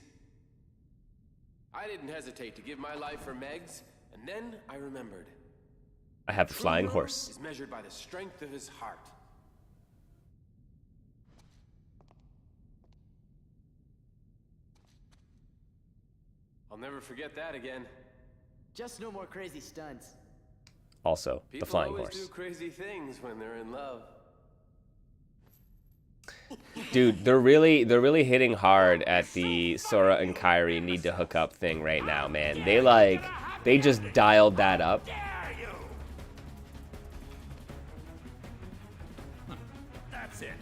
I didn't hesitate to give my life for Meg's, and then I remembered. I have a True flying hero horse. is measured by the strength of his heart. I'll never forget that again. Just no more crazy stunts. Also, People the flying always horse. do crazy things when they're in love. Dude, they're really hitting hard at the Sora and Kairi need to hook up thing right now, man. They just dialed that up. That's it.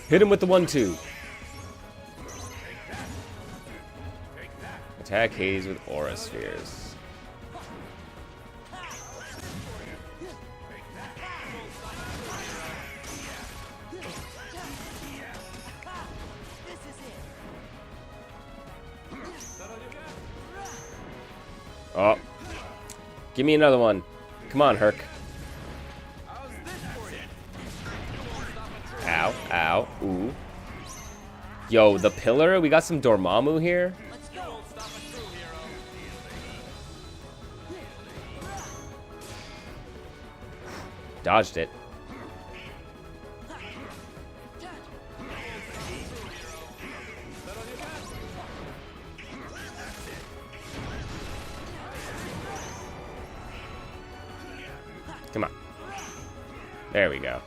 Hit him with the 1-2. Attack Hades with Aura Spheres. Oh. Give me another one. Come on, Herc. Ow, ow, ooh. Yo, the pillar? We got some Dormammu here? Dodged it. Come on. There we go.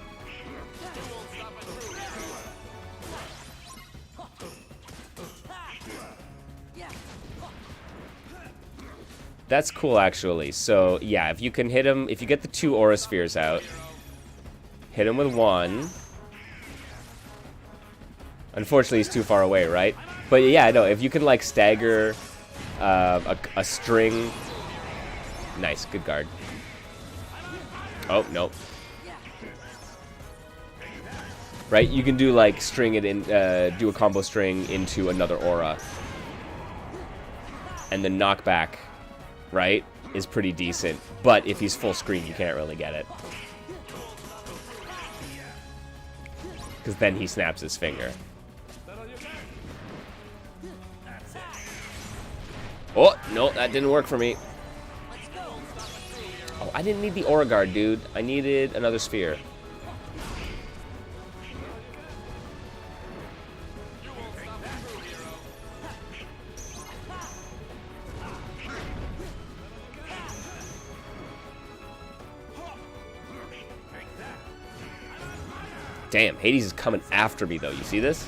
That's cool, actually. So, yeah, if you can hit him... If you get the 2 aura spheres out, hit him with 1. Unfortunately, he's too far away, right? But, yeah, no, if you can, like, stagger a string... Nice, good guard. Oh, nope. Right, you can do, like, string it in... do a combo string into another aura. And the knockback... right, is pretty decent. But if he's full screen, you can't really get it. Because then he snaps his finger. Oh, no, that didn't work for me. Oh, I didn't need the Aura Guard, dude. I needed another sphere. Damn, Hades is coming after me, though. You see this?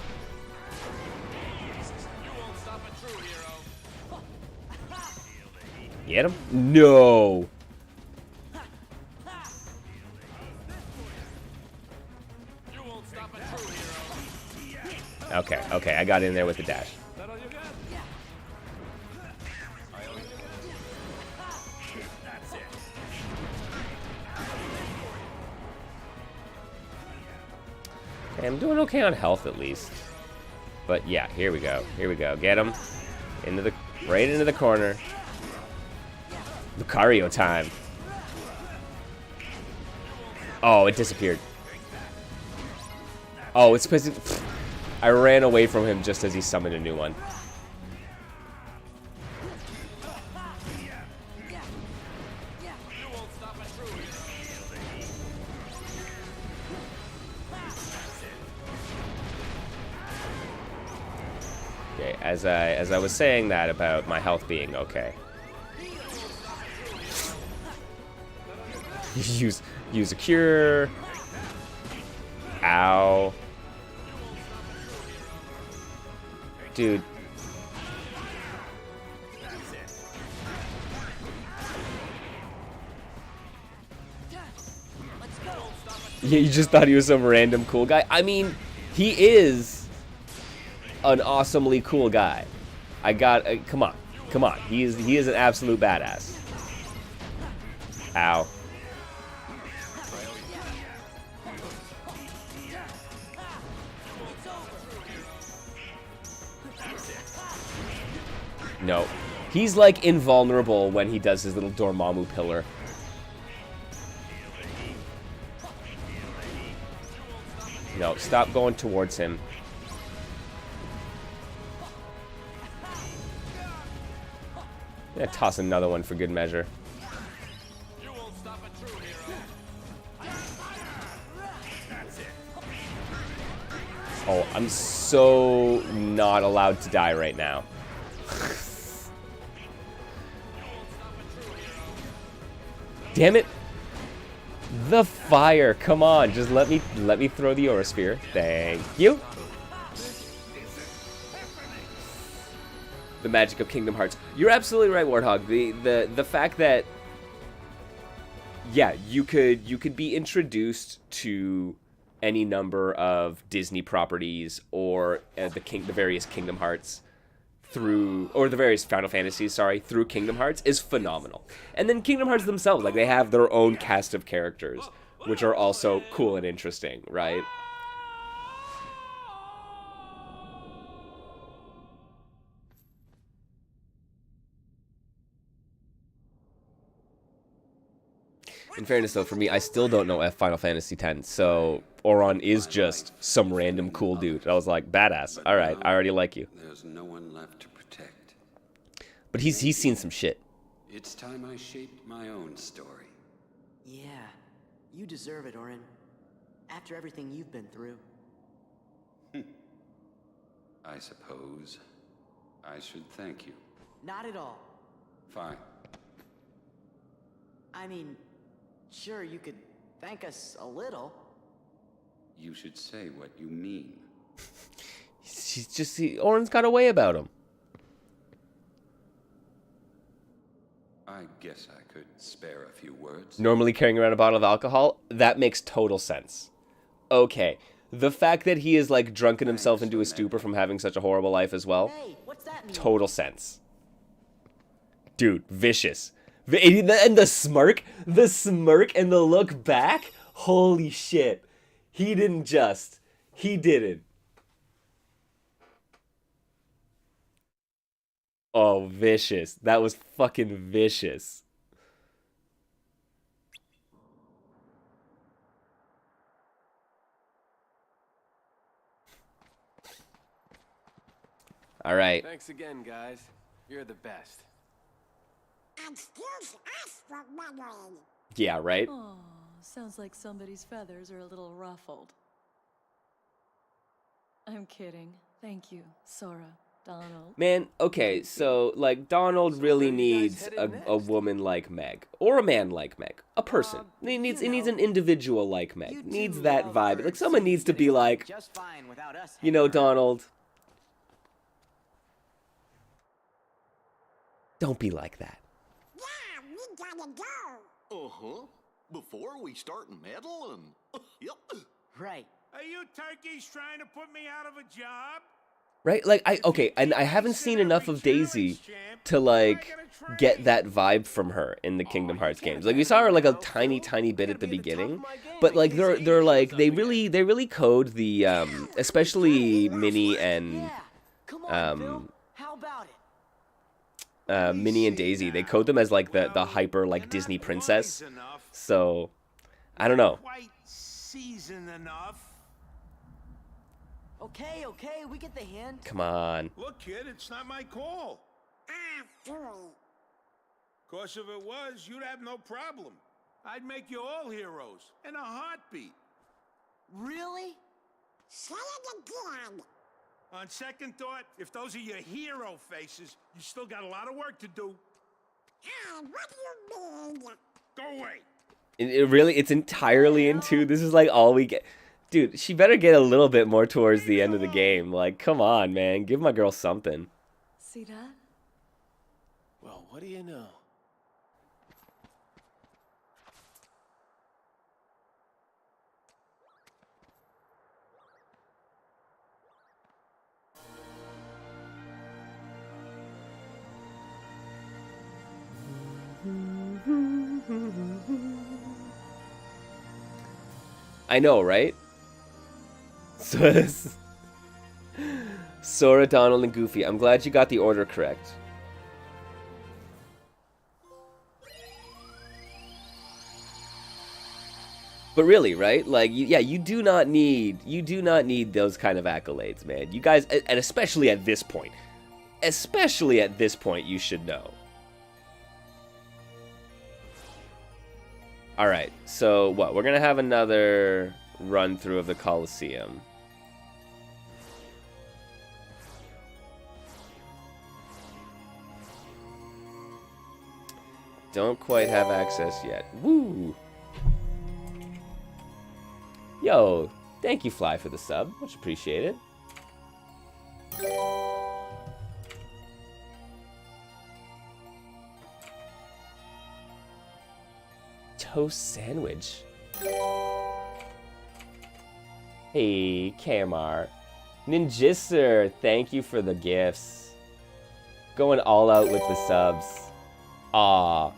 Get him? No! Okay, okay, I got in there with the dash. I'm doing okay on health at least. But yeah, here we go. Here we go. Get him. Right into the corner. Lucario time. Oh, it disappeared. Oh, it's because I ran away from him just as he summoned a new one. Okay, as I was saying that about my health being okay. use a cure. Ow. Dude. Yeah, you just thought he was some random cool guy? I mean, he is an awesomely cool guy. Come on. Come on. He is an absolute badass. Ow. No. He's like invulnerable when he does his little Dormammu pillar. No, stop going towards him. Yeah, toss another one for good measure. Oh, I'm so not allowed to die right now. Damn it. The fire. Come on, just let me throw the Aura Sphere. Thank you. The magic of Kingdom Hearts. You're absolutely right, Warthog. The fact that yeah, you could be introduced to any number of Disney properties or the various Kingdom Hearts through, or the various Final Fantasies, sorry, through Kingdom Hearts is phenomenal. And then Kingdom Hearts themselves, like, they have their own cast of characters, which are also cool and interesting, right? In fairness, though, for me, I still don't know Final Fantasy X, so Auron is just some random cool dude. I was like, badass. All right, I already like you. There's no one left to protect. But he's seen some shit. It's time I shaped my own story. Yeah, you deserve it, Auron. After everything you've been through. I suppose I should thank you. Not at all. Fine. I mean, sure, you could thank us a little. You should say what you mean. He's just, Auron's got a way about him. I I guess I could spare a few words. Normally carrying around a bottle of alcohol, that makes total sense. Okay, the fact that he is like drunken himself into a stupor from having such a horrible life as well, Hey, what's that mean? total sense. Dude, vicious. And the smirk and the look back, holy shit. He didn't. Oh, vicious. That was fucking vicious. All right. Thanks again, guys. You're the best. Excuse us for wondering. Yeah, right? Oh, sounds like somebody's feathers are a little ruffled. I'm kidding. Thank you, Sora, Donald. Man, okay, so, like, Donald really needs a woman like Meg. Or a man like Meg. A person. He needs an individual like Meg. Needs that vibe. Like, someone needs to be like, you know, Donald, don't be like that. Yeah, we gotta go. Uh-huh. Before we start meddling. Yep. Right. Are you turkeys trying to put me out of a job? Right? Like, and I haven't seen enough of Daisy to, like, get that vibe from her in the Kingdom Hearts games. Like, we saw her, like, a tiny bit at the beginning, but, like, they're like, they really code the, especially Minnie and, How about it? Minnie and Daisy, they code them as, like, the hyper, like, Disney princess. So, I don't know. Quite seasoned enough. Okay, we get the hint. Come on. Look, kid, it's not my call. Phooey. Course if it was, you'd have no problem. I'd make you all heroes in a heartbeat. Really? Say it again. On second thought, if those are your hero faces, you still got a lot of work to do. What do you mean? Go away. It's entirely into, this is like all we get. Dude, she better get a little bit more towards the end of the game. Like, come on, man. Give my girl something. See that? Well, what do you know? I know, right? So, Sora, Donald, and Goofy. I'm glad you got the order correct. But really, right? Like, you do not need those kind of accolades, man. You guys, and especially at this point, you should know. All right, so what? We're gonna have another run through of the Colosseum. Don't quite have access yet. Woo! Yo, thank you, Fly, for the sub. Much appreciated. Toast sandwich. Hey, Kamar. Ninjisser, thank you for the gifts. Going all out with the subs. Aw.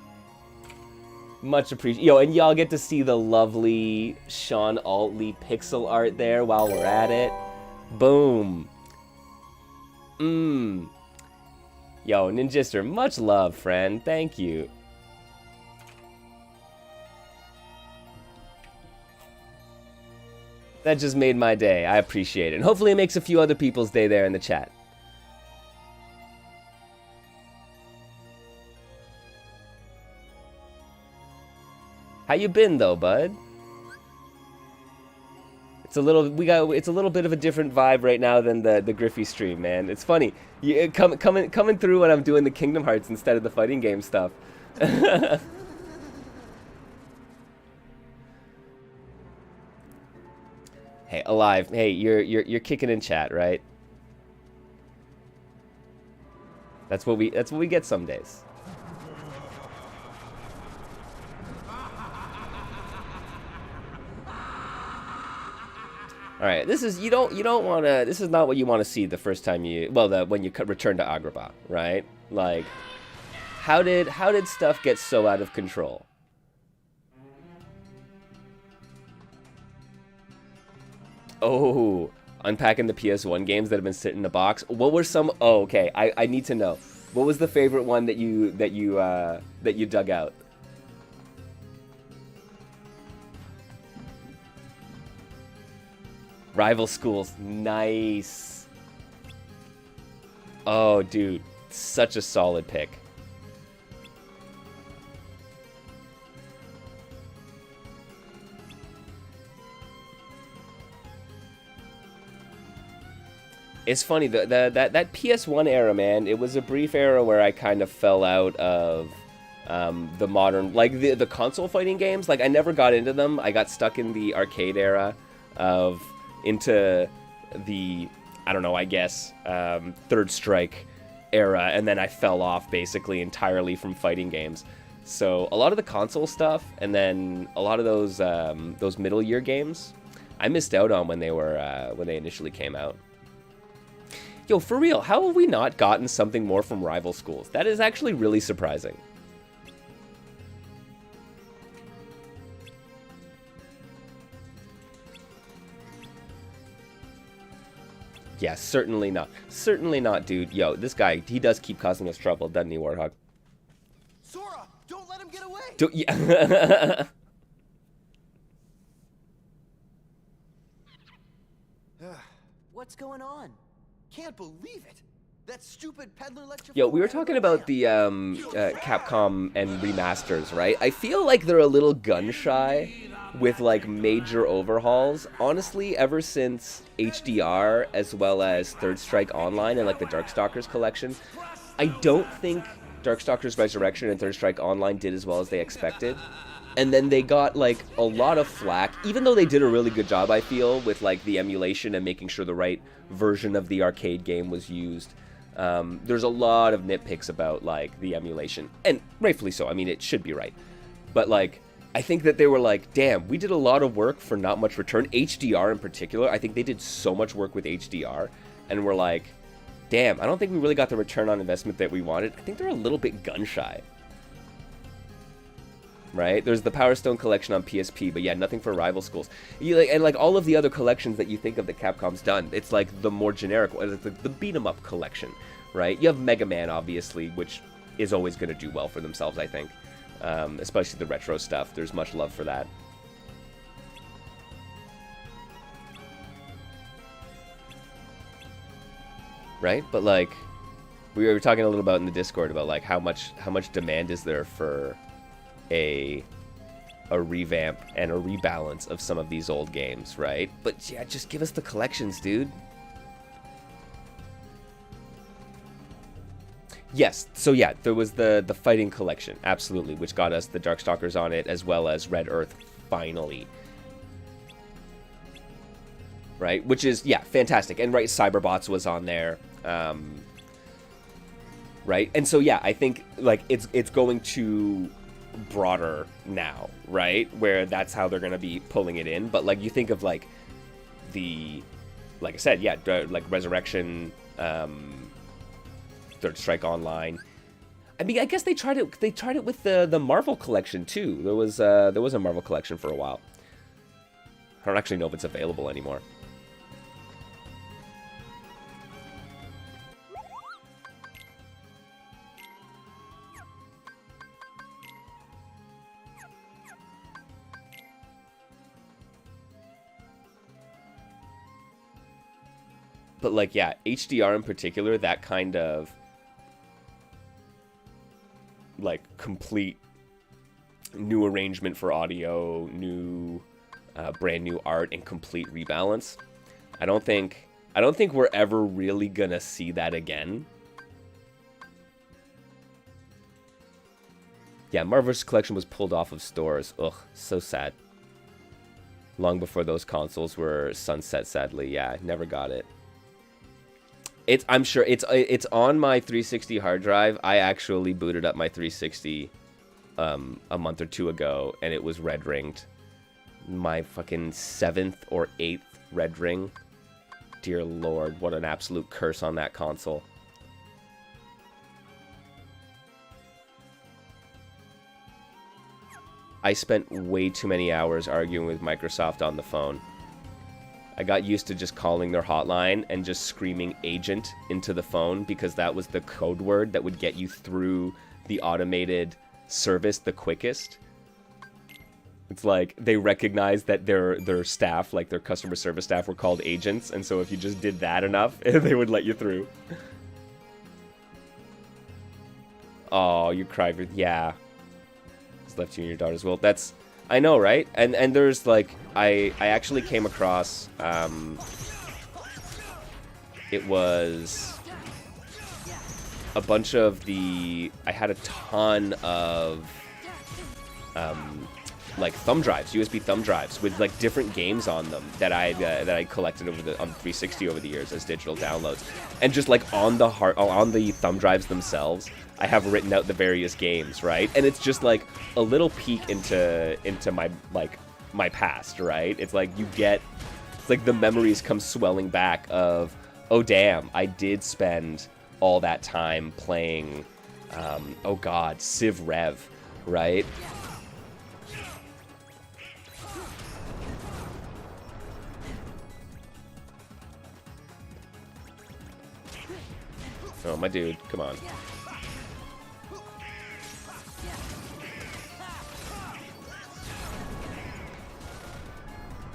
Much appreciated. Yo, and y'all get to see the lovely Sean Altley pixel art there while we're at it. Boom. Yo, Ninjister, much love, friend. Thank you. That just made my day. I appreciate it. And hopefully it makes a few other people's day there in the chat. How you been though, bud? It's a little bit of a different vibe right now than the Griffey stream, man. It's funny. You coming through when I'm doing the Kingdom Hearts instead of the fighting game stuff. Hey, Alive. Hey, you're kicking in chat, right? That's what we get some days. All right, this is you don't want to. This is not what you want to see the first time you when you return to Agrabah, right? Like, how did stuff get so out of control? Oh, unpacking the PS1 games that have been sitting in the box. What were some? Oh, okay. I need to know. What was the favorite one that you dug out? Rival Schools, nice. Oh, dude, such a solid pick. It's funny, that PS1 era, man, it was a brief era where I kind of fell out of the modern, like the console fighting games. Like, I never got into them. I got stuck in the arcade era into the, I don't know, I guess, Third Strike era, and then I fell off basically entirely from fighting games. So a lot of the console stuff, and then a lot of those middle year games, I missed out on when they initially came out. Yo, for real, how have we not gotten something more from Rival Schools? That is actually really surprising. Yeah, certainly not. Certainly not, dude. Yo, this guy, he does keep causing us trouble, doesn't he, Warthog? Sora, don't let him get away! Yeah. What's going on? Can't believe it. That stupid peddler lecture. Yo, we were talking about the Capcom and remasters, right? I feel like they're a little gun shy with like major overhauls. Honestly, ever since HDR as well as Third Strike Online and like the Darkstalkers collection, I don't think Darkstalkers Resurrection and Third Strike Online did as well as they expected. And then they got like a lot of flack, even though they did a really good job, I feel, with like the emulation and making sure the right version of the arcade game was used. There's a lot of nitpicks about like the emulation, and rightfully so. I mean, it should be right. But like, I think that they were like, damn, we did a lot of work for not much return. HDR in particular, I think they did so much work with HDR, and we're like, damn, I don't think we really got the return on investment that we wanted. I think they're a little bit gun shy. Right? There's the Power Stone collection on PSP, but yeah, nothing for Rival Schools. And like all of the other collections that you think of that Capcom's done, it's like the more generic one, it's the beat 'em up collection, right? You have Mega Man, obviously, which is always going to do well for themselves, I think. Especially the retro stuff. There's much love for that. Right? But like, we were talking a little about in the Discord about like how much demand is there for a revamp and a rebalance of some of these old games, right? But yeah, just give us the collections, dude. Yes, so yeah, there was the fighting collection, absolutely, which got us the Darkstalkers on it, as well as Red Earth, finally. Right, which is, yeah, fantastic. And right, Cyberbots was on there. Right, and so yeah, I think like it's going to broader now, right, where that's how they're going to be pulling it in. But like, you think of like like I said, yeah, like Resurrection, Third Strike Online. I mean, I guess they tried it with the Marvel collection too. There was a Marvel collection for a while. I don't actually know if it's available anymore. But like, yeah, HDR in particular, that kind of like complete new arrangement for audio, new brand new art, and complete rebalance. I don't think we're ever really gonna see that again. Yeah, Marvel's collection was pulled off of stores. Ugh, so sad. Long before those consoles were sunset, sadly. Yeah, never got it. I'm sure it's on my 360 hard drive. I actually booted up my 360 a month or two ago, and it was red ringed. My fucking 7th or 8th Red Ring. Dear Lord, what an absolute curse on that console. I spent way too many hours arguing with Microsoft on the phone. I got used to just calling their hotline and just screaming agent into the phone because that was the code word that would get you through the automated service the quickest. It's like they recognized that their staff, like their customer service staff, were called agents, and so if you just did that enough, they would let you through. Oh, you cried for... Yeah. It's left you and your daughter's will. That's... I know, right? And there's, like... I actually came across... it was... a bunch of the... I had a ton of... like thumb drives, USB thumb drives with like different games on them that I collected over on 360 over the years as digital downloads, and just like on the thumb drives themselves, I have written out the various games, right? And it's just like a little peek into my past, right? It's like it's like the memories come swelling back of, oh damn, I did spend all that time playing, oh god, Civ Rev, right? Oh, my dude, come on.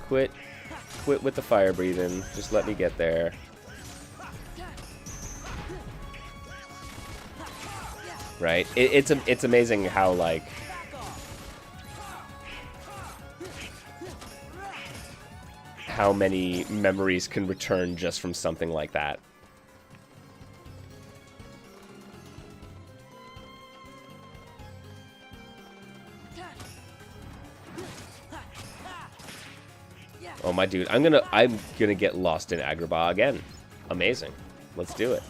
Quit with the fire breathing. Just let me get there. Right? It's amazing how, like... how many memories can return just from something like that. Oh my dude, I'm gonna get lost in Agrabah again. Amazing. Let's do it.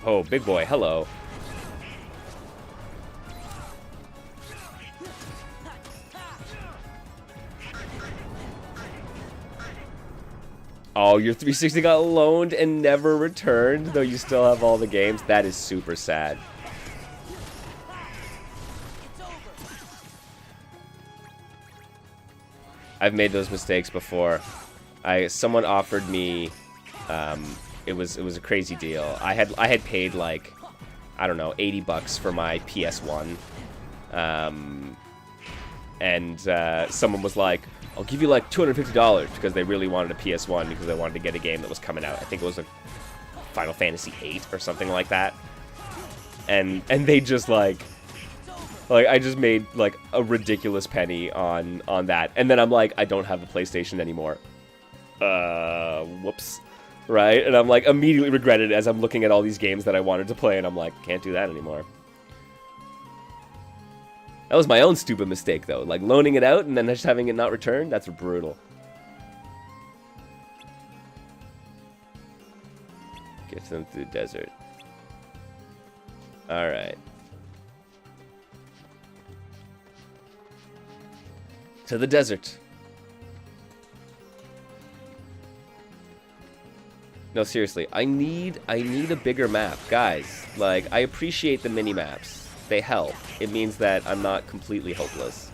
Oh, big boy, hello. Oh, your 360 got loaned and never returned, though you still have all the games? That is super sad. I've made those mistakes before. Someone offered me, it was a crazy deal. I had paid like, I don't know, $80 for my PS1. And someone was like, I'll give you like $250 because they really wanted a PS1 because they wanted to get a game that was coming out. I think it was a Final Fantasy VIII or something like that. And they just like I just made like a ridiculous penny on that. And then I'm like, I don't have a PlayStation anymore. Whoops. Right? And I'm like immediately regretted as I'm looking at all these games that I wanted to play and I'm like, can't do that anymore. That was my own stupid mistake, though. Like, loaning it out and then just having it not returned? That's brutal. Get them through the desert. Alright. To the desert. No, seriously. I need a bigger map. Guys, like, I appreciate the mini-maps. They help. It means that I'm not completely hopeless.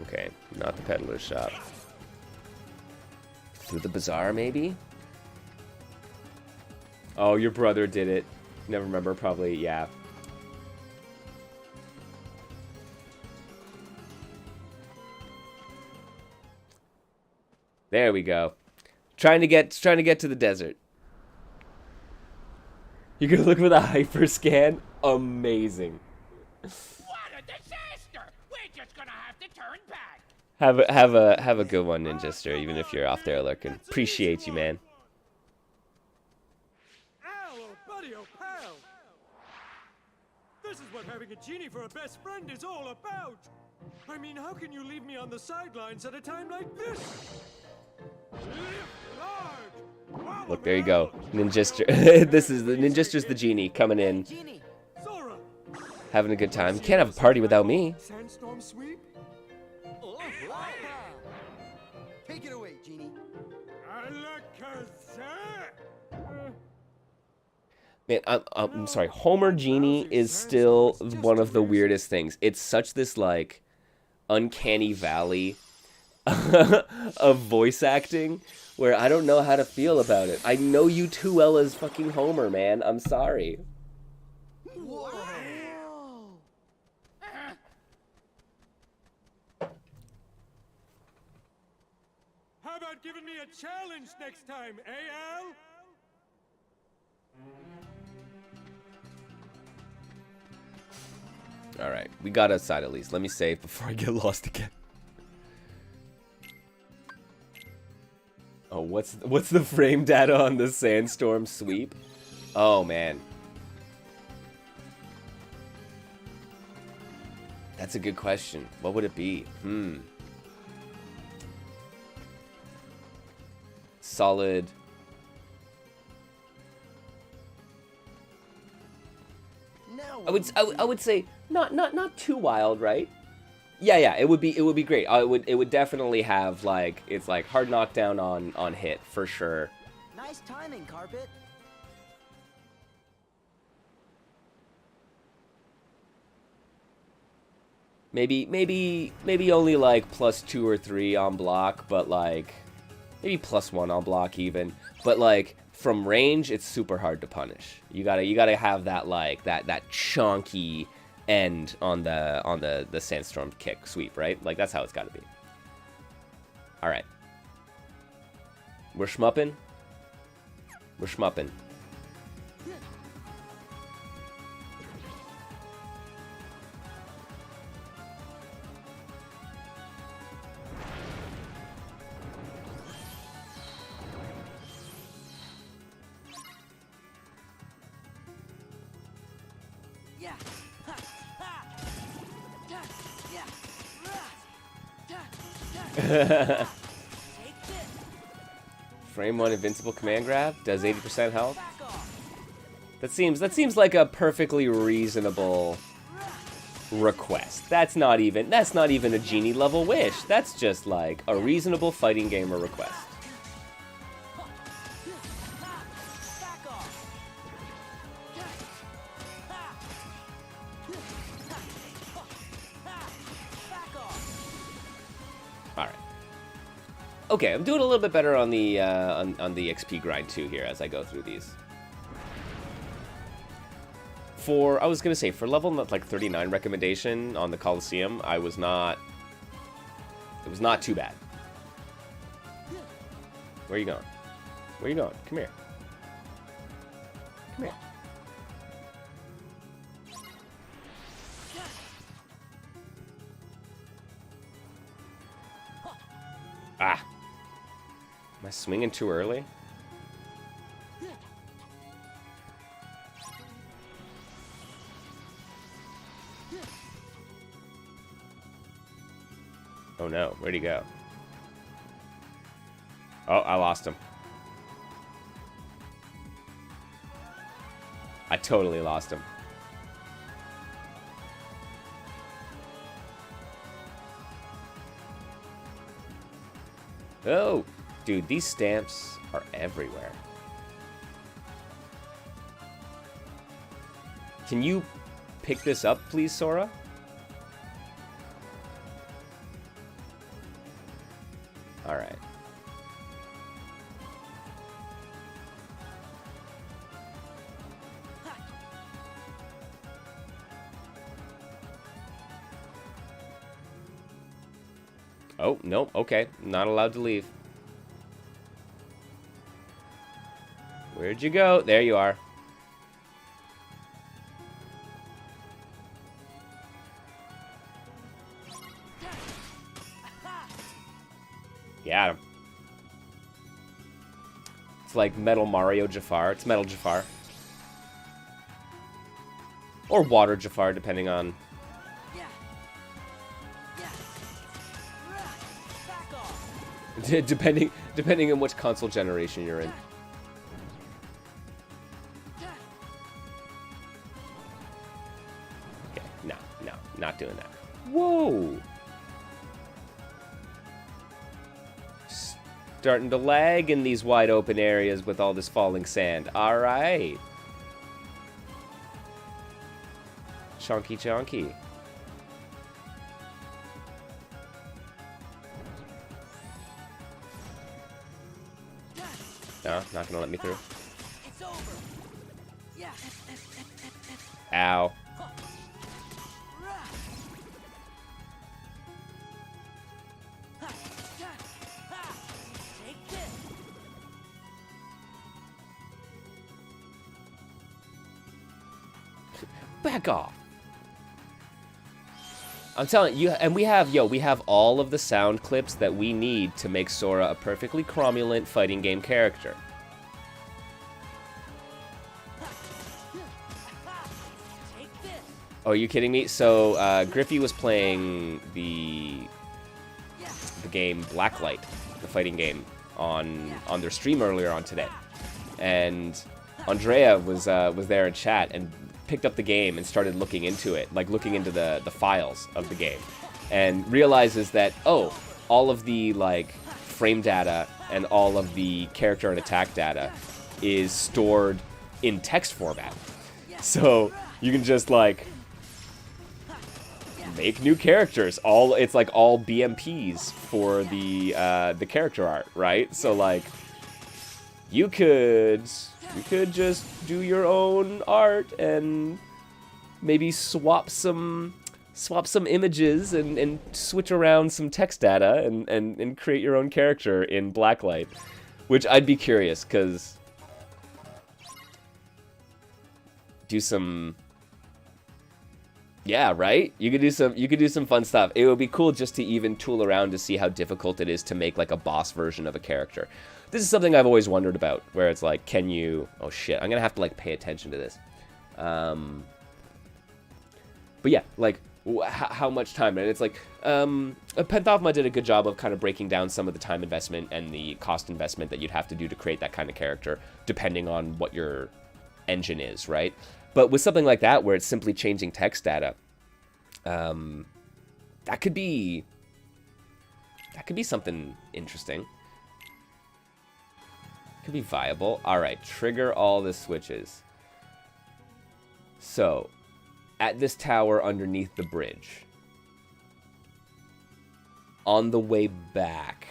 Okay, not the peddler's shop. Through the bazaar, maybe? Oh, your brother did it. Never remember, probably, yeah. There we go. Trying to get to the desert. You can look for the hyper scan. Amazing. What a disaster! We're just gonna have to turn back. Have a good one, Ninjaster, even if you're off there lurking. Appreciate you, man. This is what having a genie for a best friend is all about. I mean, how can you leave me on the sidelines at a time like this? Look, there you go. Ninjester. This is the Ninjester's the genie coming in. Having a good time. Can't have a party without me. Sandstorm sweep? Take it away, genie. Man, I'm sorry. Homer Genie is still one of the weirdest things. It's such this, like, uncanny valley of voice acting where I don't know how to feel about it. I know you too well as fucking Homer, man. I'm sorry. Whoa. How about giving me a challenge next time, eh, Al? Alright, we got outside at least. Let me save before I get lost again. Oh, what's the frame data on the Sandstorm sweep? Oh, man. That's a good question. What would it be? Solid. I would say not too wild, right? Yeah, it would be great. It would definitely have, like, it's like hard knockdown on hit for sure. Nice timing, Carpet. Maybe only like +2 or 3 on block, but like maybe +1 on block even. But like from range, it's super hard to punish. You gotta have that like that chunky end on the Sandstorm kick sweep, right? Like that's how it's gotta be. All right, we're shmupping. We're shmupping. Frame 1 invincible command grab does 80% health. That seems like a perfectly reasonable request. That's not even a genie level wish. That's just like a reasonable fighting gamer request. Okay, I'm doing a little bit better on the XP grind too here as I go through these. I was gonna say for level like 39 recommendation on the Coliseum, it was not too bad. Where are you going? Where are you going? Come here. Come here. Ah. Am I swinging too early? Oh no, where'd he go? Oh, I lost him. I totally lost him. Oh, dude, these stamps are everywhere. Can you pick this up, please, Sora? All right. Oh, nope, okay. Not allowed to leave. Where'd you go? There you are. Got him. It's like Metal Mario Jafar. It's Metal Jafar. Or water Jafar, depending on... depending on which console generation you're in. Okay, no, not doing that. Whoa! Starting to lag in these wide open areas with all this falling sand. Alright. Chonky chonky. No, not gonna let me through. It's over. Yeah. Ow. Take this. Back off. I'm telling you, and we have all of the sound clips that we need to make Sora a perfectly cromulent fighting game character. Oh, are you kidding me? So, Griffey was playing the game Blacklight, the fighting game, on their stream earlier on today. And Andrea was there in chat and picked up the game and started looking into it, like looking into the files of the game, and realizes that, oh, all of the like frame data and all of the character and attack data is stored in text format. So you can just like make new characters. It's like all BMPs for the character art, right? So like you could just do your own art and maybe swap some images and switch around some text data and create your own character in Blacklight, which I'd be curious, because do some, yeah, right? You could do some fun stuff. It would be cool just to even tool around to see how difficult it is to make like a boss version of a character. This is something I've always wondered about, where it's like, can you... Oh, shit. I'm going to have to, like, pay attention to this. But, yeah, like, how much time? And it's like, Penthofma did a good job of kind of breaking down some of the time investment and the cost investment that you'd have to do to create that kind of character, depending on what your engine is, right? But with something like that, where it's simply changing text data, that could be something interesting. Could be viable. Alright, trigger all the switches. So, at this tower underneath the bridge, on the way back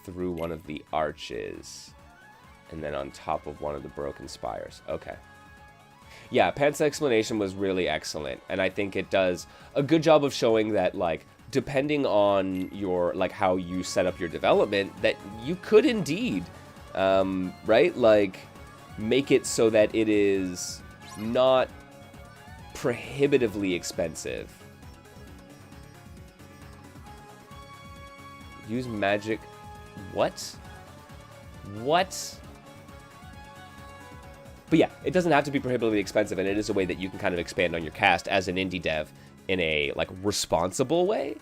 through one of the arches, and then on top of one of the broken spires. Okay. Yeah, Pant's explanation was really excellent, and I think it does a good job of showing that, like, depending on your, like, how you set up your development, that you could indeed, right, like, make it so that it is not prohibitively expensive. Use magic. What? But yeah, it doesn't have to be prohibitively expensive, and it is a way that you can kind of expand on your cast as an indie dev in a, like, responsible way.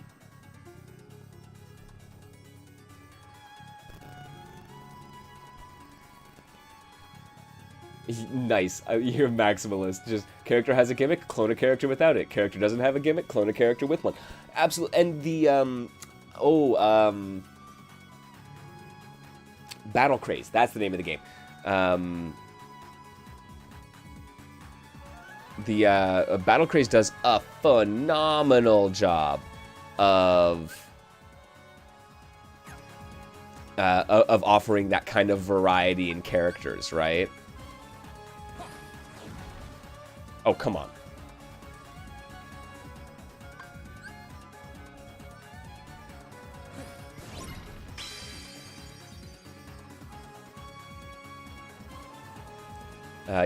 Nice. You're a maximalist. Just, character has a gimmick, clone a character without it. Character doesn't have a gimmick, clone a character with one. Absolutely. And the, Battle Craze. That's the name of the game. Battle Craze does a phenomenal job of offering that kind of variety in characters, right? Oh, come on.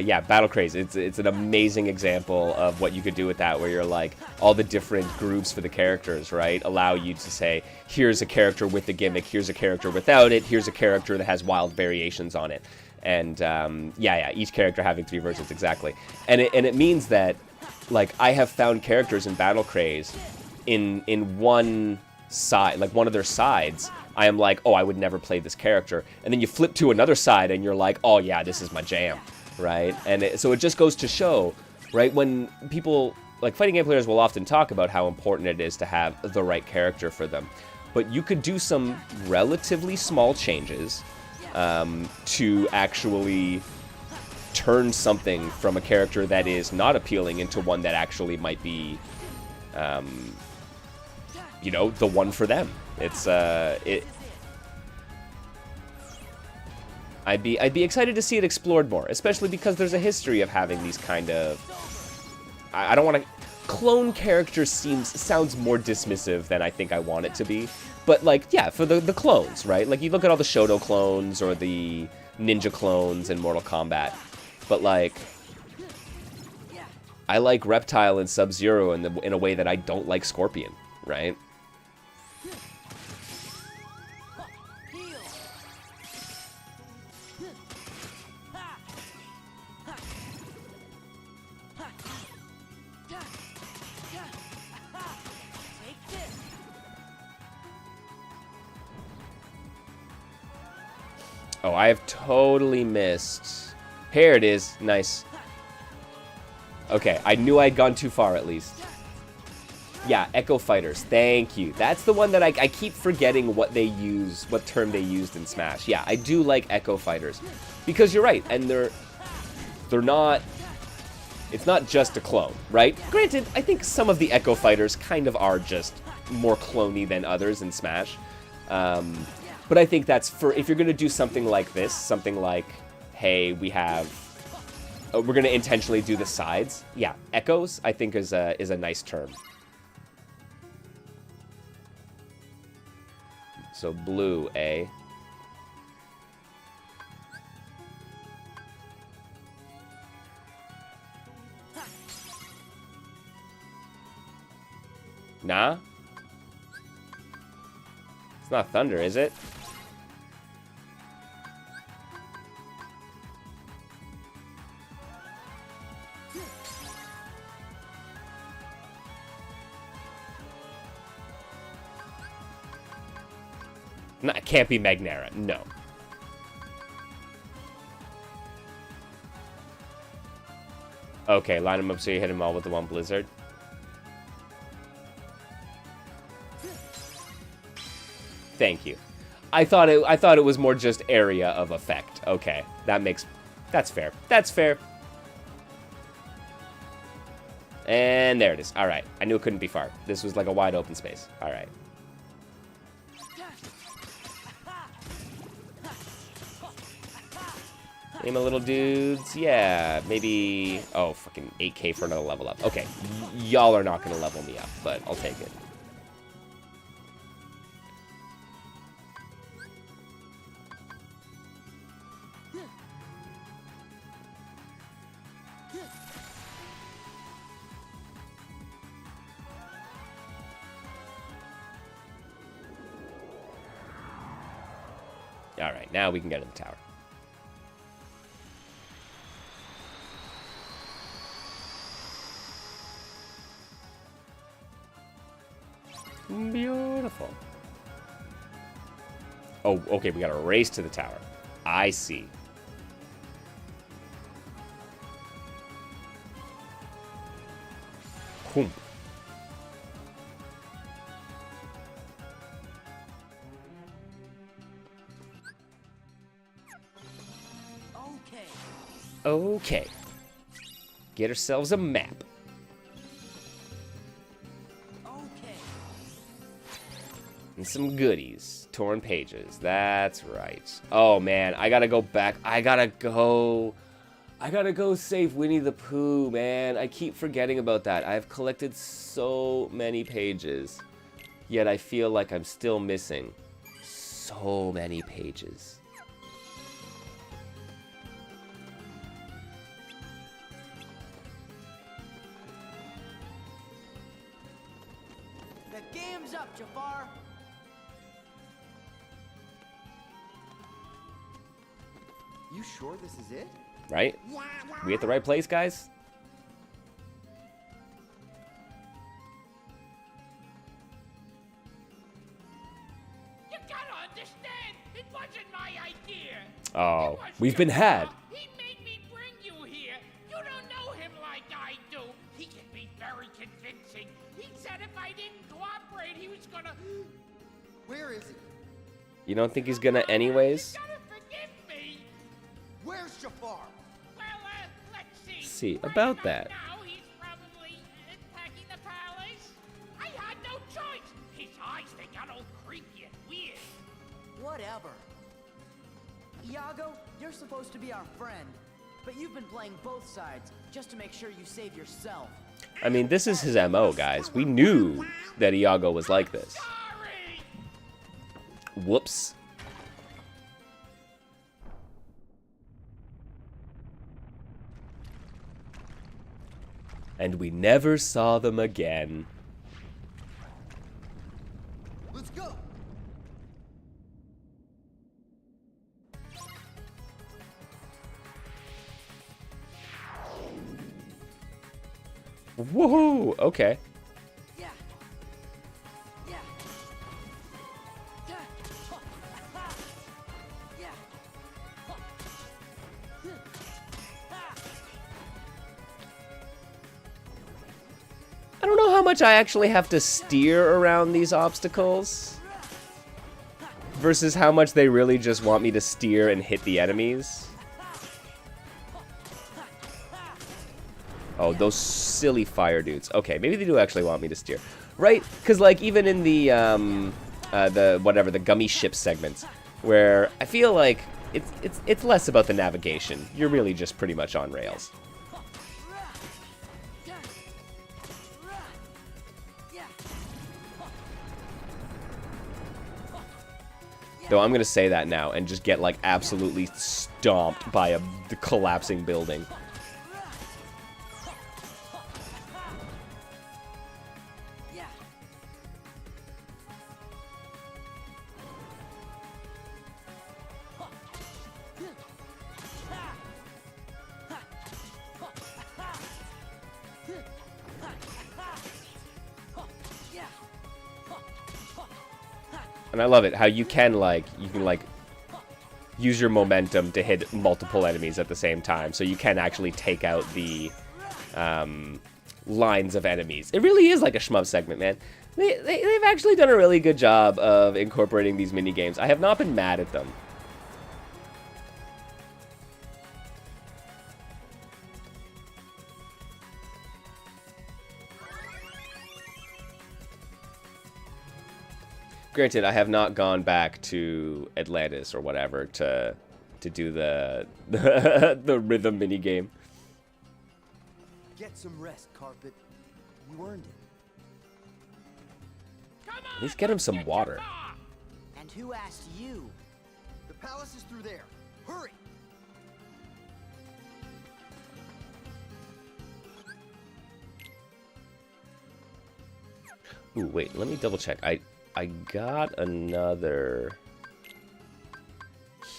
Yeah, Battle Craze. It's an amazing example of what you could do with that, where you're like, all the different groups for the characters, right, allow you to say, here's a character with the gimmick, here's a character without it, here's a character that has wild variations on it. And yeah, each character having 3 versions, exactly. And it means that, like, I have found characters in Battle Craze in one side, like one of their sides, I am like, oh, I would never play this character. And then you flip to another side and you're like, oh yeah, this is my jam, right? And so it just goes to show, right, when people, like fighting game players will often talk about how important it is to have the right character for them. But you could do some relatively small changes to actually turn something from a character that is not appealing into one that actually might be, you know, the one for them. It's I'd be excited to see it explored more, especially because there's a history of having these kind of, I don't want to, clone characters sounds more dismissive than I think I want it to be. But, like, yeah, for the clones, right? Like, you look at all the Shoto clones or the Ninja clones in Mortal Kombat. But, like, I like Reptile and Sub-Zero in a way that I don't like Scorpion, right? Oh, I have totally missed. Here it is. Nice. Okay, I knew I'd gone too far at least. Yeah, Echo Fighters. Thank you. That's the one that I keep forgetting what term they used in Smash. Yeah, I do like Echo Fighters. Because you're right, and they're not, it's not just a clone, right? Granted, I think some of the Echo Fighters kind of are just more cloney than others in Smash. But I think that's for, if you're going to do something like this, something like, hey, we're going to intentionally do the sides. Yeah, echoes, I think, is a nice term. So blue, eh? Nah? It's not thunder, is it? No, it can't be Magnera. No. Okay, line them up so you hit them all with the one blizzard. Thank you. I thought it was more just area of effect. Okay, that's fair. That's fair. And there it is. All right, I knew it couldn't be far. This was like a wide open space. All right. Hey, my little dudes. Yeah, maybe... Oh, fucking 8K for another level up. Okay, y'all are not going to level me up, but I'll take it. All right, now we can get to the tower. Beautiful. Oh, okay, we gotta race to the tower. I see. Boom. Okay. Get ourselves a map. And some goodies. Torn pages. That's right. Oh, man. I gotta go back. I gotta go save Winnie the Pooh, man. I keep forgetting about that. I've collected so many pages. Yet I feel like I'm still missing so many pages. The game's up, Jafar. You you sure this is it? Right? We at the right place, guys? You gotta understand, it wasn't my idea. Oh, we've been had. He made me bring you here. You don't know him like I do. He can be very convincing. He said if I didn't cooperate, he was gonna... Where is he? You don't think he's gonna anyways? You gotta forgive me. Where's Jafar? Well, let's see. See, about that. Now he's probably attacking the palace. I had no choice. His eyes, they got all creepy and weird. Whatever. Iago, you're supposed to be our friend, but you've been playing both sides just to make sure you save yourself. I mean, this is his MO, guys. We knew that Iago was like this. Whoops. And we never saw them again. Let's go. Woohoo! Okay. Yeah. Yeah. Yeah. Yeah. I don't know how much I actually have to steer around these obstacles versus how much they really just want me to steer and hit the enemies. Oh, those silly fire dudes. Okay, maybe they do actually want me to steer. Right? Because, like, even in the gummy ship segments, where I feel like it's less about the navigation. You're really just pretty much on rails. Though I'm gonna say that now and just get, like, absolutely stomped by a collapsing building. And I love it, how you can use your momentum to hit multiple enemies at the same time, so you can actually take out the lines of enemies. It really is like a shmup segment, man. They've actually done a really good job of incorporating these mini games. I have not been mad at them. Granted, I have not gone back to Atlantis or whatever to do the the rhythm mini game. Get some rest, Carpet. You earned it. At least get him some water. And who asked you? The palace is through there. Hurry! Ooh, wait, let me double check. I got another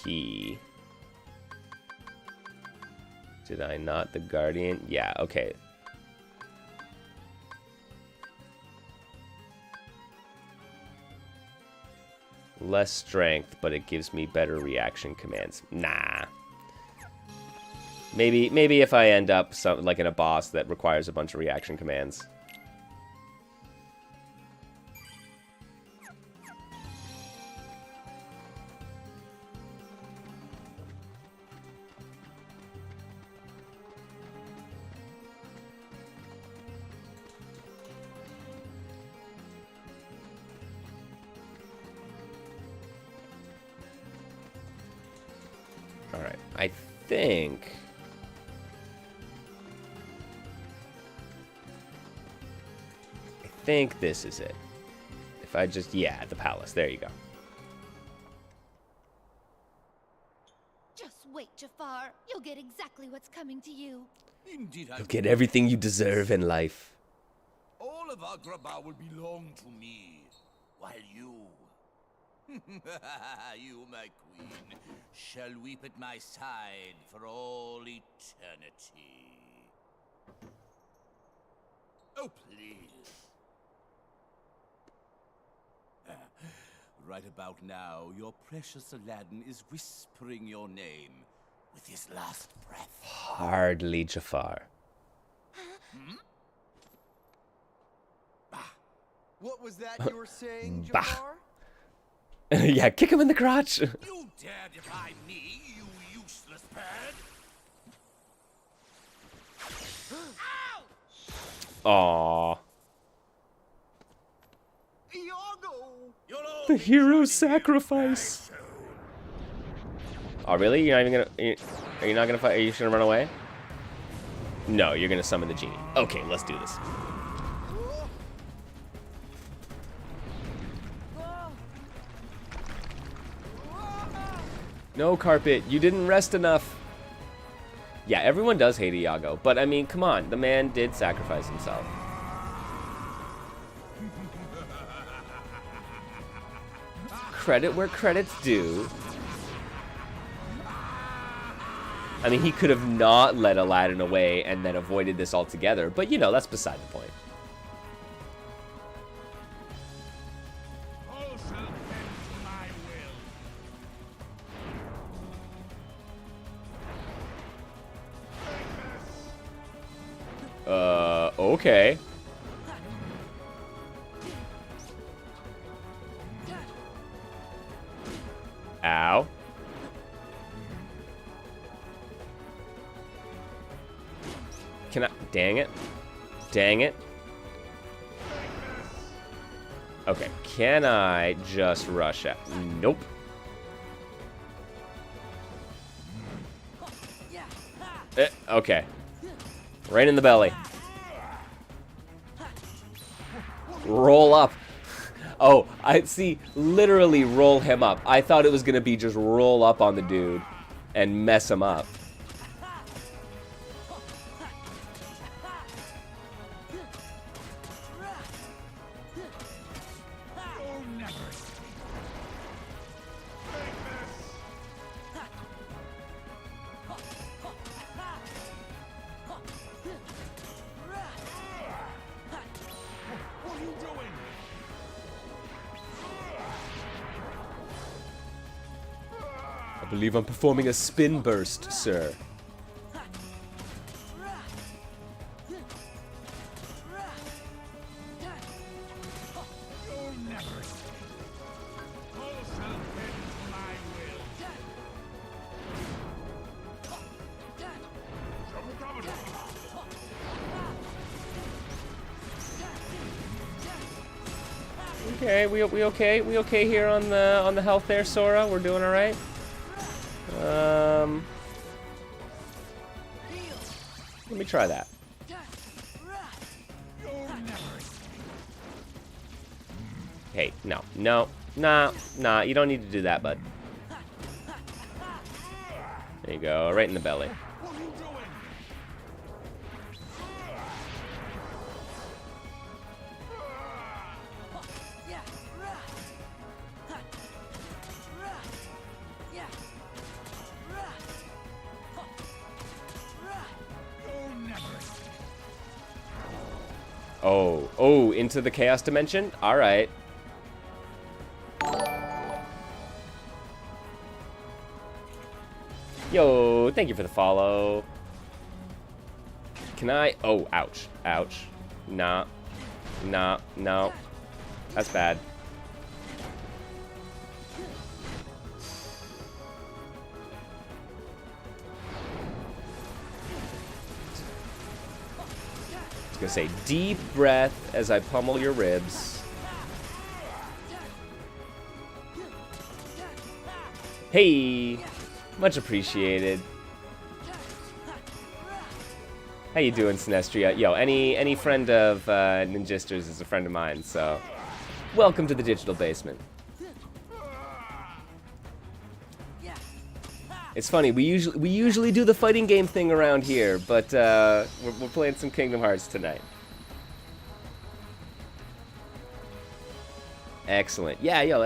key. Did I not? The Guardian? Yeah, okay. Less strength, but it gives me better reaction commands. Nah. Maybe if I end up like in a boss that requires a bunch of reaction commands. Alright, I think this is it. If I just, yeah, the palace, there you go. Just wait, Jafar. You'll get exactly what's coming to you. Indeed, You'll get everything you deserve in life. all of Agrabah will belong to me, while you You, my queen, shall weep at my side for all eternity. Oh, please. Right about now, your precious Aladdin is whispering your name with his last breath. Hardly Jafar. What was that you were saying, Bah. Jafar? Yeah, kick him in the crotch. You dare defy me, you useless bird? Aww. Iago! The hero sacrifice. Oh, really? You're not even gonna... Are you not gonna fight? Are you just gonna run away? No, you're gonna summon the genie. Okay, let's do this. No, Carpet, you didn't rest enough. Yeah, everyone does hate Iago, but I mean, come on, the man did sacrifice himself. Credit where credit's due. I mean, he could have not let Aladdin away and then avoided this altogether, but you know, that's beside the point. Okay. Ow. Can I? Dang it. Dang it. Okay, can I just rush out? Nope. Okay. Right in the belly. Roll up. Oh, I see. Literally roll him up. I thought it was going to be just roll up on the dude and mess him up. I believe I'm performing a spin burst, sir. Okay, we okay? We okay here on the health there, Sora? We're doing all right. Let me try that. Hey, no, nah, you don't need to do that, bud. There you go, right in the belly. Oh, into the chaos dimension? Alright. Yo, thank you for the follow. Can I? Oh, ouch. Ouch. Nah. Nah, no. That's bad. I was gonna say, deep breath as I pummel your ribs. Hey, much appreciated. How you doing, Sinestria? Yo, any friend of Ninjisters is a friend of mine, so welcome to the digital basement. It's funny, we usually do the fighting game thing around here, but we're playing some Kingdom Hearts tonight. Excellent. Yeah, yo,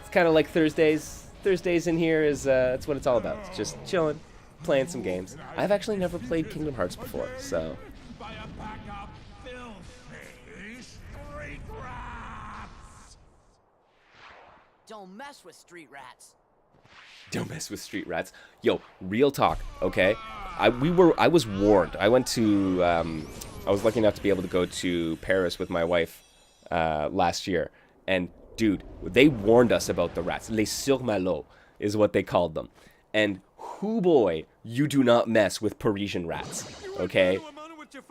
It's kind of like Thursdays. Thursdays in here is that's what it's all about. It's just chilling, playing some games. I've actually never played Kingdom Hearts before, so. By a pack of filthy street rats! Don't mess with street rats. Don't mess with street rats. Yo, real talk, okay? I was warned. I went to I was lucky enough to be able to go to Paris with my wife last year, and dude, they warned us about the rats. Les surmalots is what they called them. And hoo boy, you do not mess with Parisian rats, okay?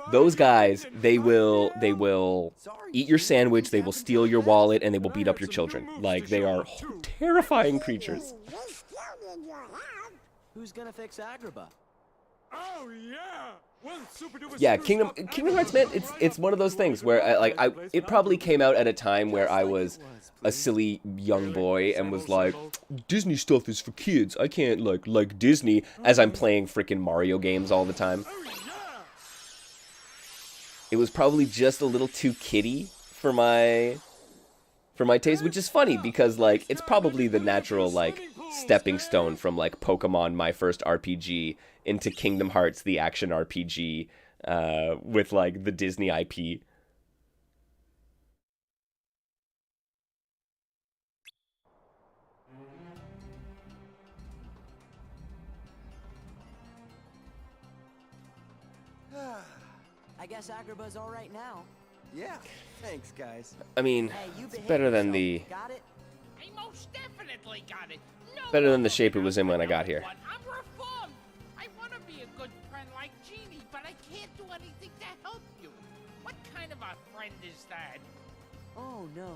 Those guys, they will eat your sandwich, they will steal your wallet, and they will beat up your children. Like, they are terrifying creatures. Who's gonna fix Agrabah? Oh yeah! Yeah, Kingdom Hearts, man, it's one of those things where it probably came out at a time where I was a silly young boy and was like, Disney stuff is for kids. I can't like Disney as I'm playing freaking Mario games all the time. It was probably just a little too kiddie for my taste, which is funny because like it's probably the natural like stepping stone from like Pokemon, my first RPG, into Kingdom Hearts, the action RPG, with like the Disney IP. I guess Agrabah's all right now. Yeah, thanks, guys. I mean, it's better than the Got it? I most definitely got it. No better than the shape it was in when I got here. I'm reformed. I want to be a good friend like Genie, but I can't do anything to help you. What kind of a friend is that? Oh no.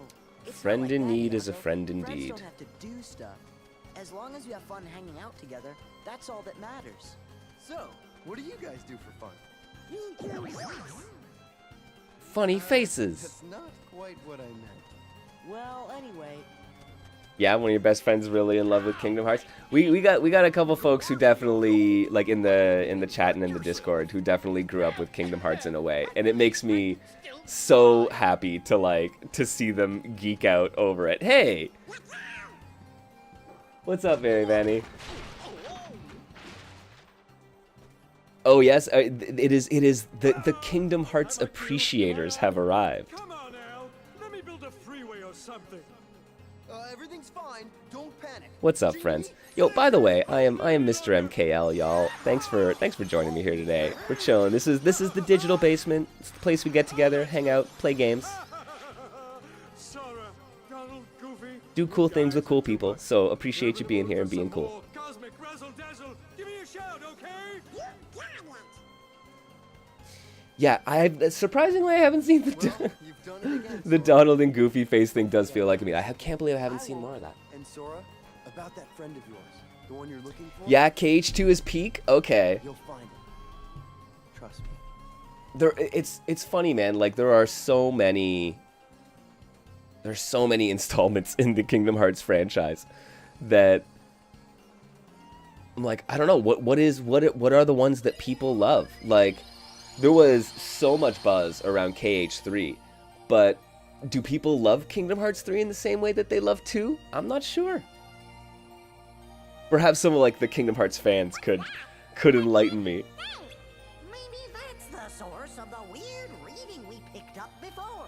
It's not Friend like in that, need is a Yago. friend Friends indeed. don't have to do stuff. As long as you have fun hanging out together, that's all that matters. So, what do you guys do for fun? Funny faces. That's not quite what I meant. Well, anyway, Yeah, one of your best friends really in love with Kingdom Hearts. We got a couple folks who definitely like in the chat and in the Discord who definitely grew up with Kingdom Hearts in a way, and it makes me so happy to see them geek out over it. Hey, what's up, Very Vanny? Oh yes, it is the Kingdom Hearts appreciators have arrived. Come on, Al. Let me build a freeway or something. Everything's fine. Don't panic. What's up, friends? Yo, by the way, I am Mr. MKL, y'all. Thanks for joining me here today. We're chilling. This is the digital basement. It's the place we get together, hang out, play games, Sora, Donald, Goofy. do cool things with cool people. So appreciate you being here and being cool. Cosmic razzle dazzle. Give me a shout, okay? Yeah, surprisingly I haven't seen the Donald and Goofy face thing. Does feel like me. I can't believe I haven't seen more of that. And Sora, about that friend of yours, the one you're looking for? Yeah, KH2 is peak. Okay. You'll find it. Trust me. It's funny, man. Like there's so many installments in the Kingdom Hearts franchise that I'm like, I don't know what are the ones that people love. Like there was so much buzz around KH3, but do people love Kingdom Hearts 3 in the same way that they love 2? I'm not sure. Perhaps some of like the Kingdom Hearts fans could enlighten me. Maybe that's the source of the weird reading we picked up before.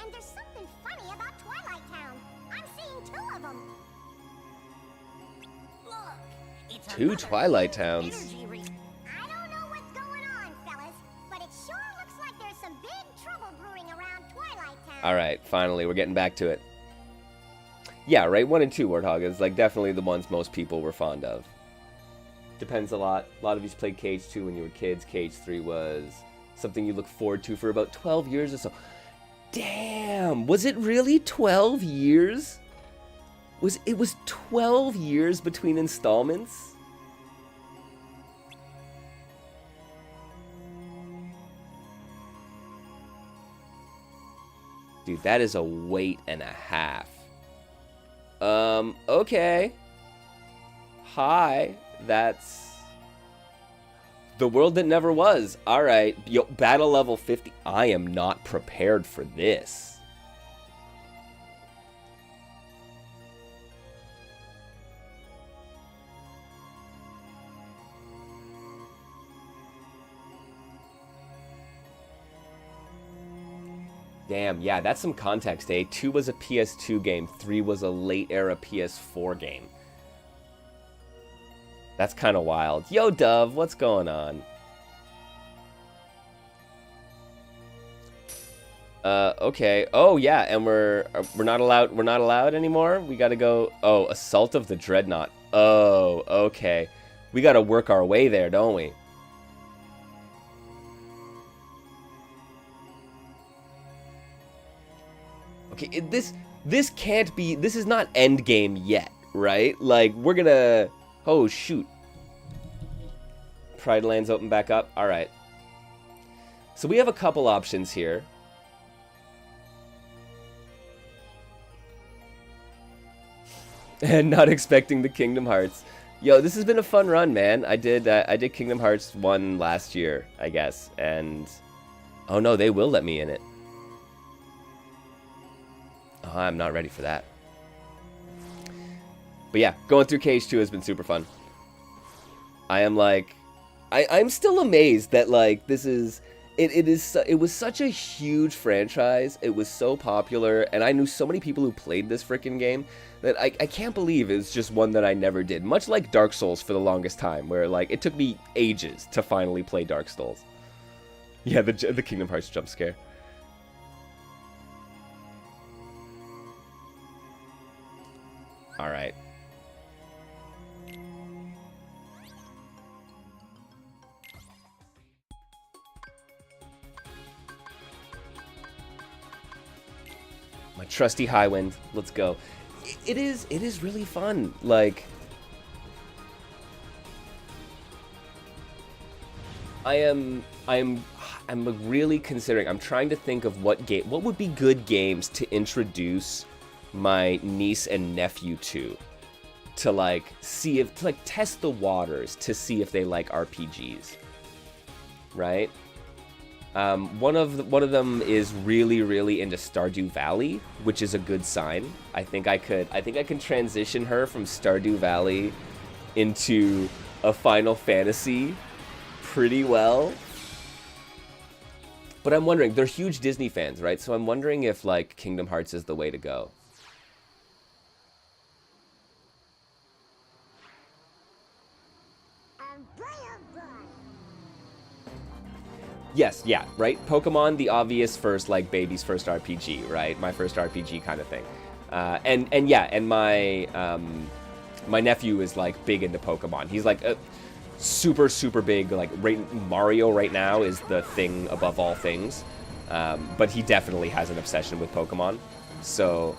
And there's something funny about Twilight Town. I'm seeing 2 of them. Look, it's 2 Twilight Towns. I don't know what's going on, fellas, but it sure looks like there's some big trouble brewing around Twilight Town. All right, finally, we're getting back to it. Yeah, right, 1 and 2 Warthog is like definitely the ones most people were fond of. Depends a lot. A lot of you played KH2 when you were kids. KH3 was something you look forward to for about 12 years or so. Damn, was it really 12 years? It was 12 years between installments? Dude, that is a wait and a half. Okay. Hi, The world that never was. All right. Yo, battle level 50. I am not prepared for this. Damn, yeah, that's some context, eh? 2 was a PS2 game, 3 was a late-era PS4 game. That's kind of wild. Yo, Dove, what's going on? Okay. Oh, yeah, and we're not allowed anymore? We gotta go... Oh, Assault of the Dreadnought. Oh, okay. We gotta work our way there, don't we? Okay, this can't be... This is not endgame yet, right? Like, we're gonna... Oh, shoot. Pride Lands open back up. All right. So we have a couple options here. And not expecting the Kingdom Hearts. Yo, this has been a fun run, man. I did Kingdom Hearts 1 last year, I guess. And... Oh, no, they will let me in it. Oh, I'm not ready for that. But yeah, going through KH2 has been super fun. I am like... I'm still amazed that, like, this is... It was such a huge franchise. It was so popular. And I knew so many people who played this freaking game that I can't believe it was just one that I never did. Much like Dark Souls for the longest time, where, like, it took me ages to finally play Dark Souls. Yeah, the Kingdom Hearts jump scare. All right. My trusty Highwind. Let's go. It is really fun. Like, I'm really considering. I'm trying to think of what would be good games to introduce my niece and nephew to like see if, to like test the waters to see if they like RPGs, right? One of them is really into Stardew Valley, which is a good sign. I think I can transition her from Stardew Valley into a Final Fantasy pretty well. But I'm wondering, they're huge Disney fans, right? So I'm wondering if like Kingdom Hearts is the way to go. Yes, yeah, right? Pokemon, the obvious first, like, baby's first RPG, right? My first RPG kind of thing. And yeah, and my nephew is, like, big into Pokemon. He's, like, super big, like, Mario right now is the thing above all things. But he definitely has an obsession with Pokemon. So,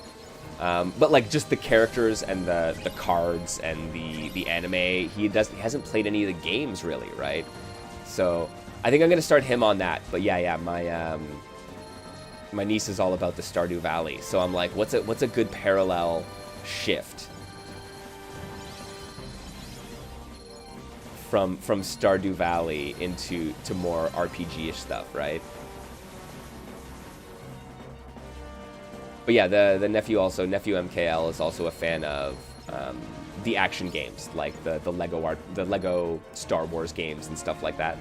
but, like, just the characters and the cards and the anime, he hasn't played any of the games, really, right? So... I think I'm gonna start him on that, but yeah, my niece is all about the Stardew Valley, so I'm like, what's a good parallel shift from Stardew Valley into more RPG-ish stuff, right? But yeah, the nephew MKL is also a fan of the action games, like the Lego Star Wars games and stuff like that.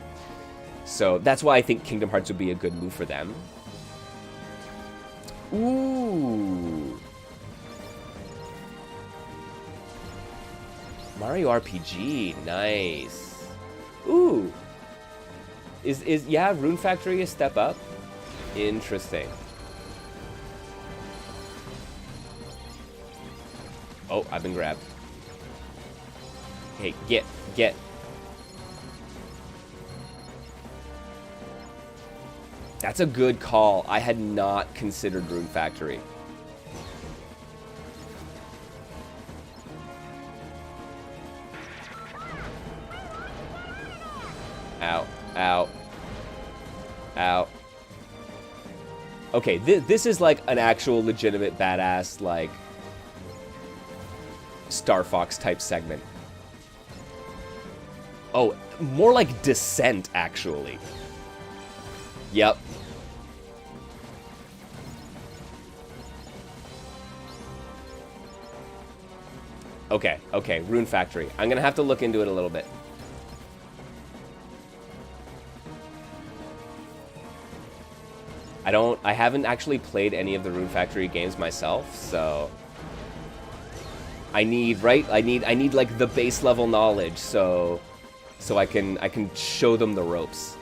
So that's why I think Kingdom Hearts would be a good move for them. Ooh. Mario RPG, nice. Ooh. Is Rune Factory a step up? Interesting. Oh, I've been grabbed. Hey, get. That's a good call. I had not considered Rune Factory. Ow. Ow. Ow. Okay, this is like an actual legitimate badass, like, Star Fox type segment. Oh, more like Descent, actually. Yep. Okay, okay, Rune Factory. I'm gonna have to look into it a little bit. I haven't actually played any of the Rune Factory games myself, so I need like the base level knowledge so I can show them the ropes.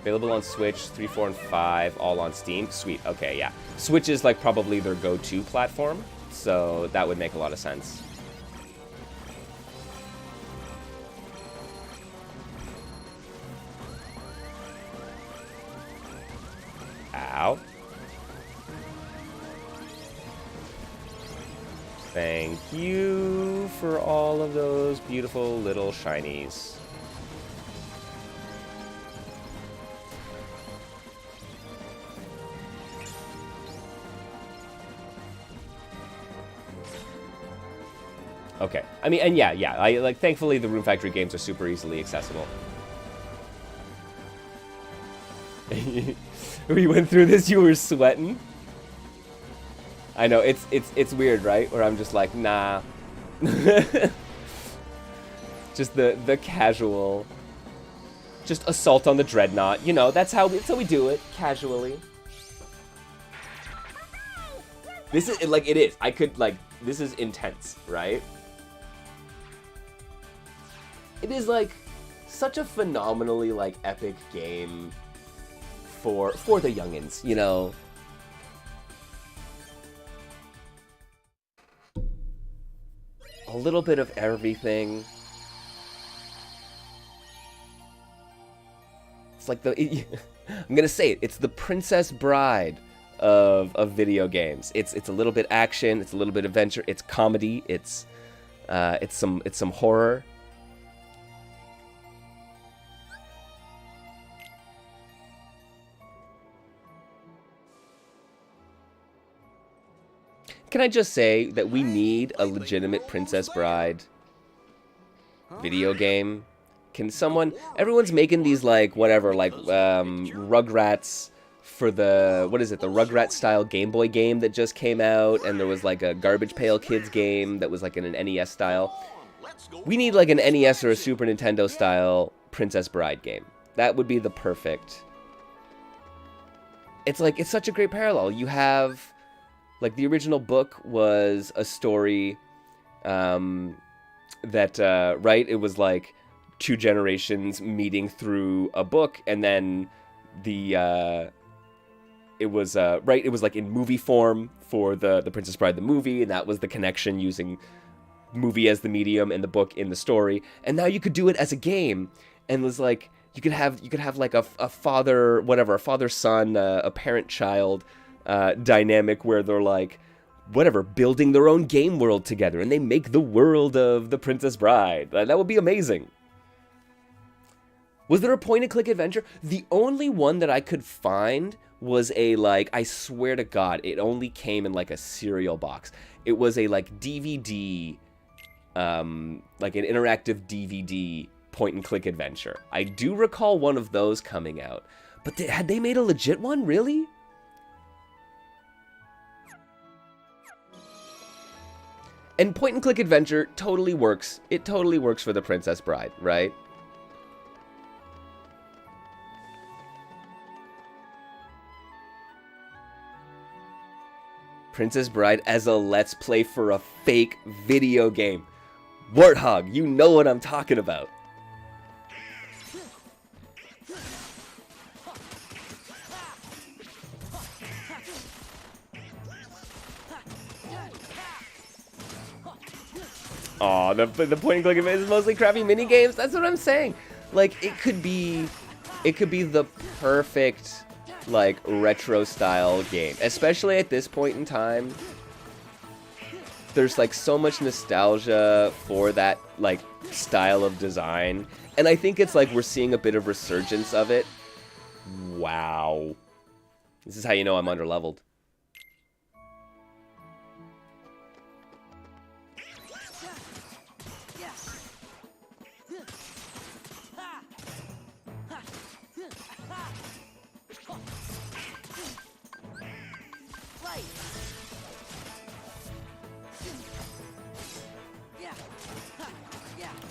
Available on Switch, 3, 4, and 5, all on Steam. Sweet, okay, yeah. Switch is like probably their go-to platform, so that would make a lot of sense. Ow. Thank you for all of those beautiful little shinies. Okay. I mean, and yeah. I like. Thankfully, the Rune Factory games are super easily accessible. We went through this. You were sweating. I know it's weird, right? Where I'm just like, nah. Just the casual. Just assault on the dreadnought. You know, that's how we do it casually. This is like it is. I could like this is intense, right? It is like such a phenomenally like epic game for the youngins, you know. A little bit of everything. It's like I'm gonna say it. It's the Princess Bride of video games. It's a little bit action. It's a little bit adventure. It's comedy. It's some horror. Can I just say that we need a legitimate Princess Bride video game? Can someone... Everyone's making these, like, whatever, like, Rugrats for the... What is it? The Rugrats-style Game Boy game that just came out, and there was, like, a Garbage Pail Kids game that was, like, in an NES style. We need, like, an NES or a Super Nintendo-style Princess Bride game. That would be the perfect... It's, like, it's such a great parallel. You have... Like, the original book was a story that, right, it was, like, 2 generations meeting through a book, and then the, it was, right, it was, like, in movie form for the Princess Bride, the movie, and that was the connection using movie as the medium and the book in the story. And now you could do it as a game, and it was, like, you could have, like, a father, whatever, a father-son, a parent-child, dynamic where they're like, whatever, building their own game world together, and they make the world of the Princess Bride. That would be amazing. Was there a point-and-click adventure? The only one that I could find was a, like, I swear to God, it only came in, like, a cereal box. It was a, like, DVD, like an interactive DVD point-and-click adventure. I do recall one of those coming out. But had they made a legit one? Really? And point-and-click adventure totally works. It totally works for the Princess Bride, right? Princess Bride as a Let's Play for a fake video game. Warthog, you know what I'm talking about. Aw, the point-and-click is mostly crappy mini-games? That's what I'm saying. Like, it could be the perfect, like, retro-style game. Especially at this point in time. There's, like, so much nostalgia for that, like, style of design. And I think it's like we're seeing a bit of resurgence of it. Wow. This is how you know I'm underleveled.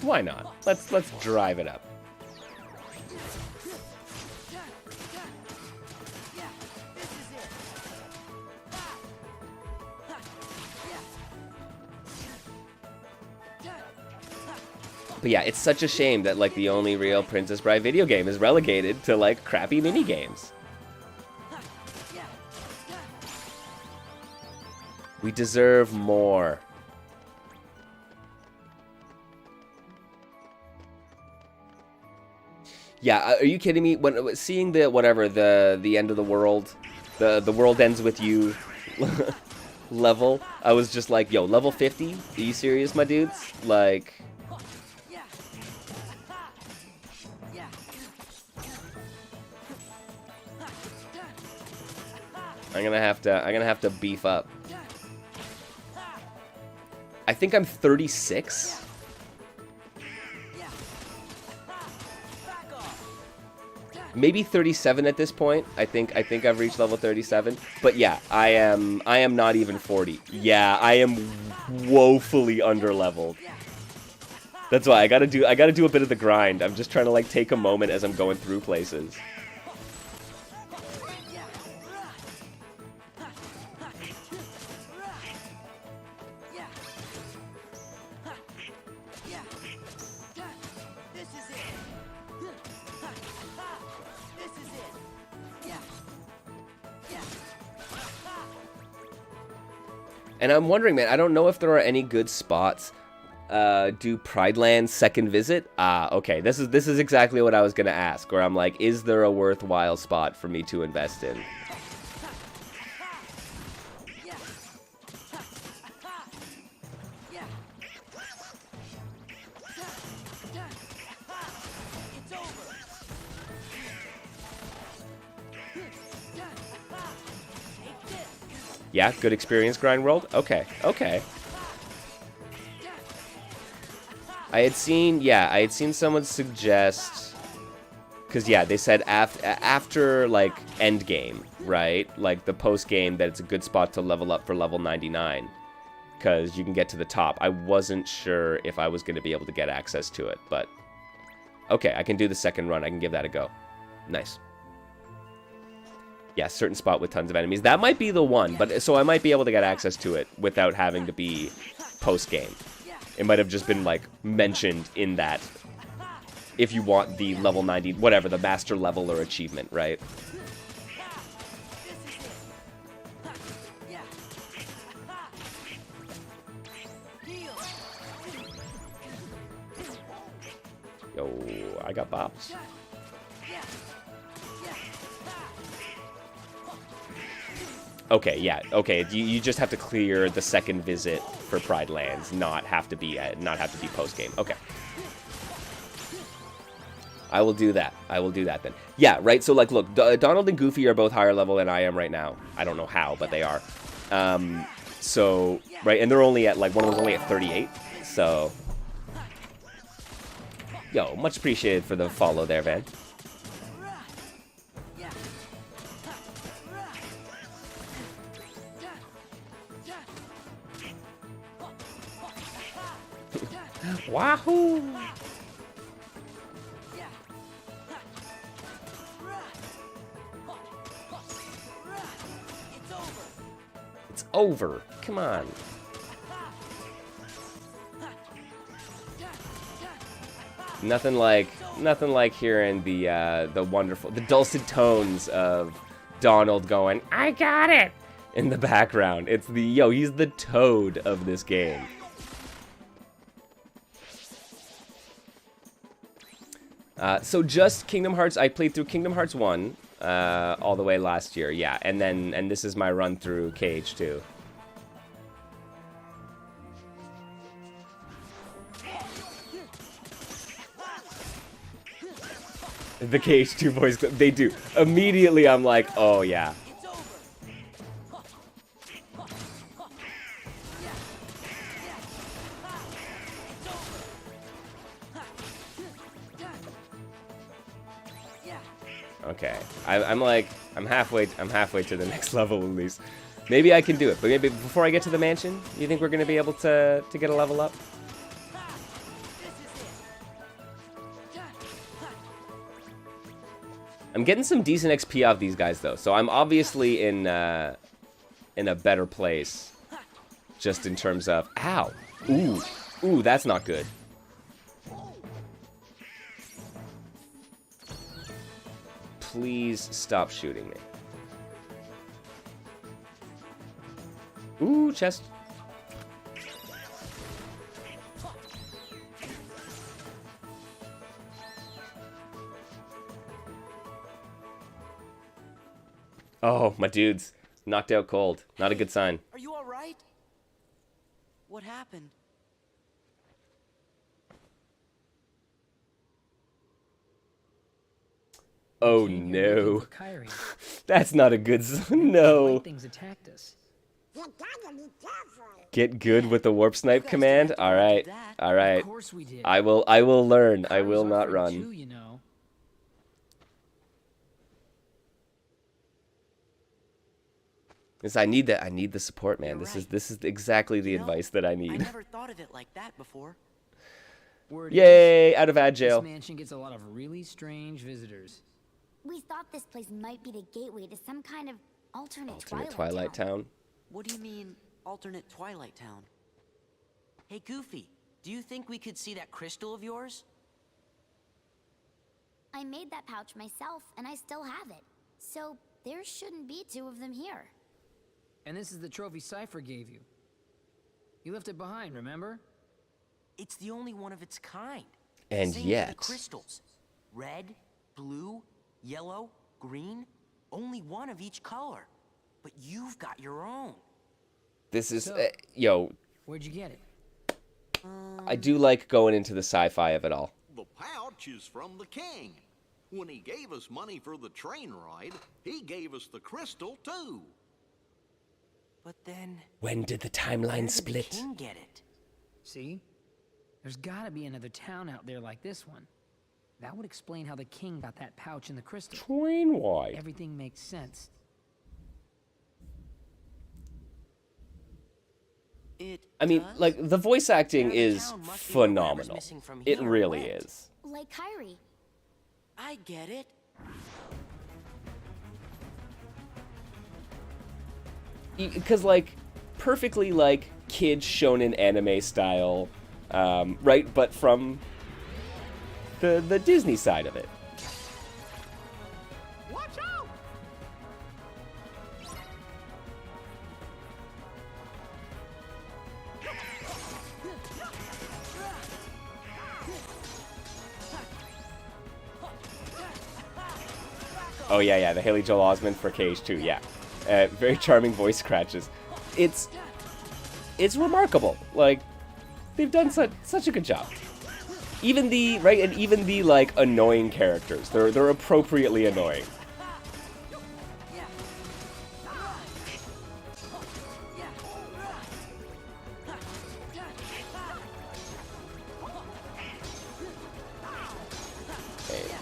Why not? Let's drive it up. But yeah, it's such a shame that like the only real Princess Bride video game is relegated to like crappy mini games. We deserve more. Yeah, are you kidding me? When seeing the whatever the end of the world, the world ends with you level, I was just like, yo, level 50? Are you serious, my dudes? Like, I'm gonna have to beef up. I think I'm 36. Maybe 37 at this point. I think I've reached level 37. But yeah, I am not even 40. Yeah, I am woefully underleveled. That's why I gotta do a bit of the grind. I'm just trying to like take a moment as I'm going through places. And I'm wondering, man, I don't know if there are any good spots. Do Pride Land's second visit? Okay, this is exactly what I was gonna ask, where I'm like, is there a worthwhile spot for me to invest in? Yeah, good experience, Grind World? Okay, okay. I had seen someone suggest, because yeah, they said after like end game, right? Like the post game, that it's a good spot to level up for level 99, because you can get to the top. I wasn't sure if I was going to be able to get access to it, but okay, I can do the second run. I can give that a go. Nice. Yeah, certain spot with tons of enemies. That might be the one, but so I might be able to get access to it without having to be post-game. It might have just been, like, mentioned in that if you want the level 90, whatever, the master level or achievement, right? Yo, I got bops. Okay, yeah, okay. You just have to clear the second visit for Pride Lands, not have to be post game. Okay, I will do that. I will do that then. Yeah, right. So like, look, Donald and Goofy are both higher level than I am right now. I don't know how, but they are. So right, and they're only at like one of them's only at 38. So, yo, much appreciated for the follow there, Van. Wahoo! It's over. Come on. Nothing like hearing the wonderful, the dulcet tones of Donald going, "I got it!" in the background. It's he's the Toad of this game. So just Kingdom Hearts, I played through Kingdom Hearts 1 all the way last year, yeah, and this is my run through KH2. The KH2 voice, they do. Immediately I'm like, oh yeah. Okay, I'm halfway to the next level at least. Maybe I can do it, but maybe before I get to the mansion, you think we're gonna be able to get a level up? I'm getting some decent XP off these guys, though. So I'm obviously in a better place. Just in terms of... Ow! Ooh. Ooh, that's not good. Please stop shooting me. Ooh, chest. Oh, my dude's knocked out cold. Not a good sign. Are you all right? What happened? Oh no. That's not a good sign. No. Things attacked us. Get good with the warp snipe command. All right. All right. I will learn. I will not run. Because I need that. I need the support, man. This is exactly the advice that I need. I never thought of it like that before. Yay! Out of ad jail. This mansion gets a lot of really strange visitors. We thought this place might be the gateway to some kind of alternate Twilight Town. What do you mean, alternate Twilight Town? Hey, Goofy, do you think we could see that crystal of yours? I made that pouch myself, and I still have it. So there shouldn't be two of them here. And this is the trophy Cypher gave you. You left it behind, remember? It's the only one of its kind. And Same yet... for the crystals. Red, blue, yellow, green. Only one of each color. But you've got your own. This is... So, yo. Where'd you get it? I do like going into the sci-fi of it all. The pouch is from the king. When he gave us money for the train ride, he gave us the crystal too. But then... When did the timeline split? The king get it? See? There's gotta be another town out there like this one. That would explain how the king got that pouch in the crystal. Train wide. Everything makes sense. I mean, like, the voice acting is phenomenal. It really is. Like Kyrie. I get it. Because, like, perfectly, like, kid shonen anime style, right? But from the Disney side of it. Watch out! Oh, yeah, the Haley Joel Osment for KH2, yeah. Very charming voice scratches. It's remarkable. Like, they've done such a good job. Even the, right, and even the, like, annoying characters. They're appropriately annoying.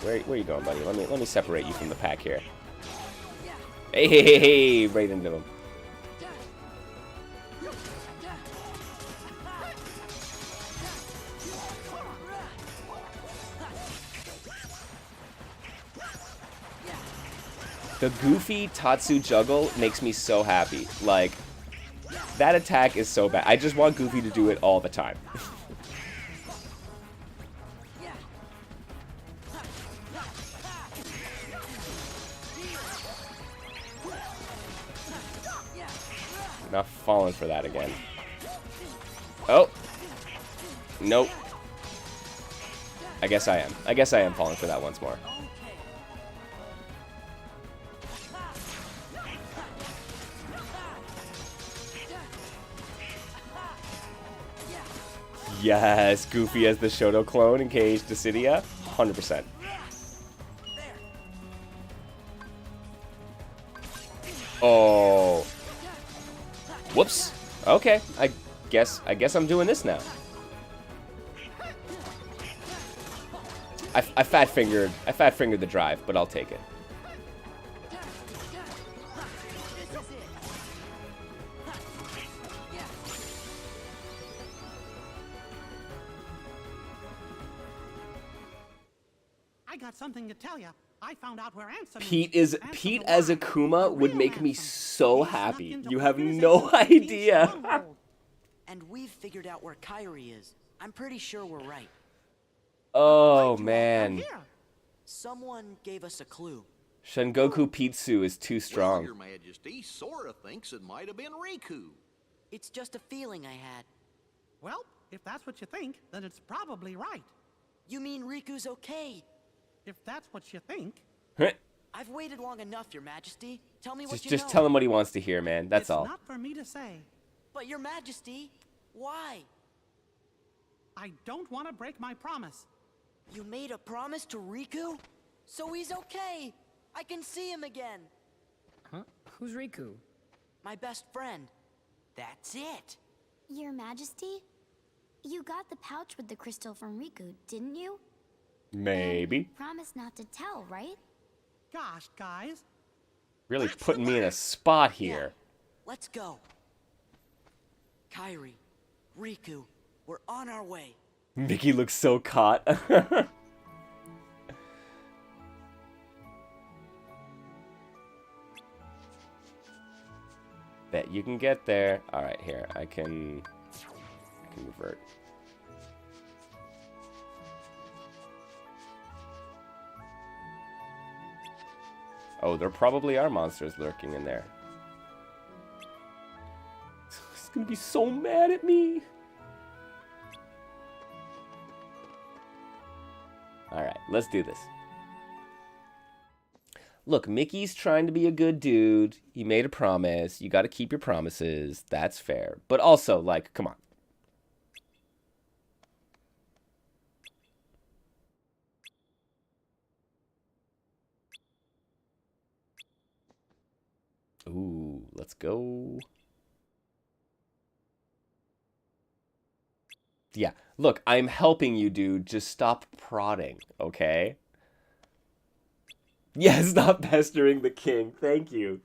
Hey, where you going, buddy? Let me separate you from the pack here. Hey, right into him. The goofy Tatsu juggle makes me so happy. Like, that attack is so bad. I just want Goofy to do it all the time. Not falling for that again. Oh. Nope. I guess I am. I guess I am falling for that once more. Yes, Goofy as the Shoto clone in KH Dissidia. 100%. Oh. Whoops. Okay, I guess I'm doing this now. I fat fingered the drive, but I'll take it. I got something to tell you. I found out where Ansem Pete is. Pete as Akuma would make me so happy. You have no idea. And we've figured out where Kairi is. I'm pretty sure we're right. Oh man. Someone gave us a clue. Sengoku Pitsu is too Well, strong. Your Majesty sorta thinks it might have been Riku. It's just a feeling I had. Well, if that's what you think, then it's probably right. You mean Riku's okay? If that's what you think. I've waited long enough, Your Majesty. Tell me what you Just know. tell him what he wants to hear, man. That's all. It's not for me to say. But Your Majesty, why? I don't want to break my promise. You made a promise to Riku? So he's okay. I can see him again. Huh? Who's Riku? My best friend. That's it. Your Majesty? You got the pouch with the crystal from Riku, didn't you? Maybe. Promise not to tell, right? Gosh, guys. Really putting me in a spot here. Let's go. Kairi, Riku, we're on our way. Mickey looks so caught. Bet you can get there. All right, here I can revert. Oh, there probably are monsters lurking in there. He's gonna be so mad at me. Alright, let's do this. Look, Mickey's trying to be a good dude. He made a promise. You gotta keep your promises. That's fair. But also, like, come on. Ooh, let's go. Yeah, look, I'm helping you, dude. Just stop prodding, okay? Yeah, stop pestering the king. Thank you.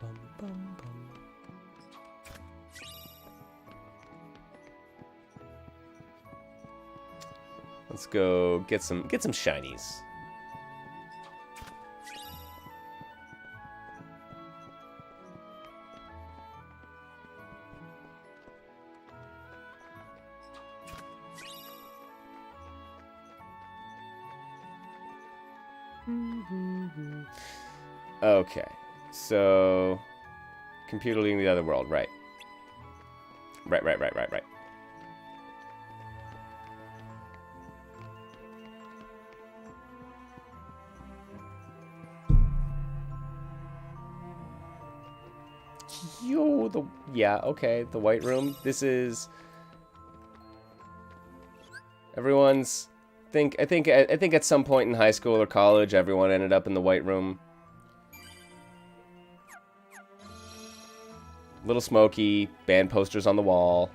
Bum, bum, bum. Let's go get some shinies. Okay, so computer leaving the other world, right? Right. Yo, yeah, okay, the White Room. This is everyone's. I think at some point in high school or college, everyone ended up in the White Room. Little smoky, band posters on the wall.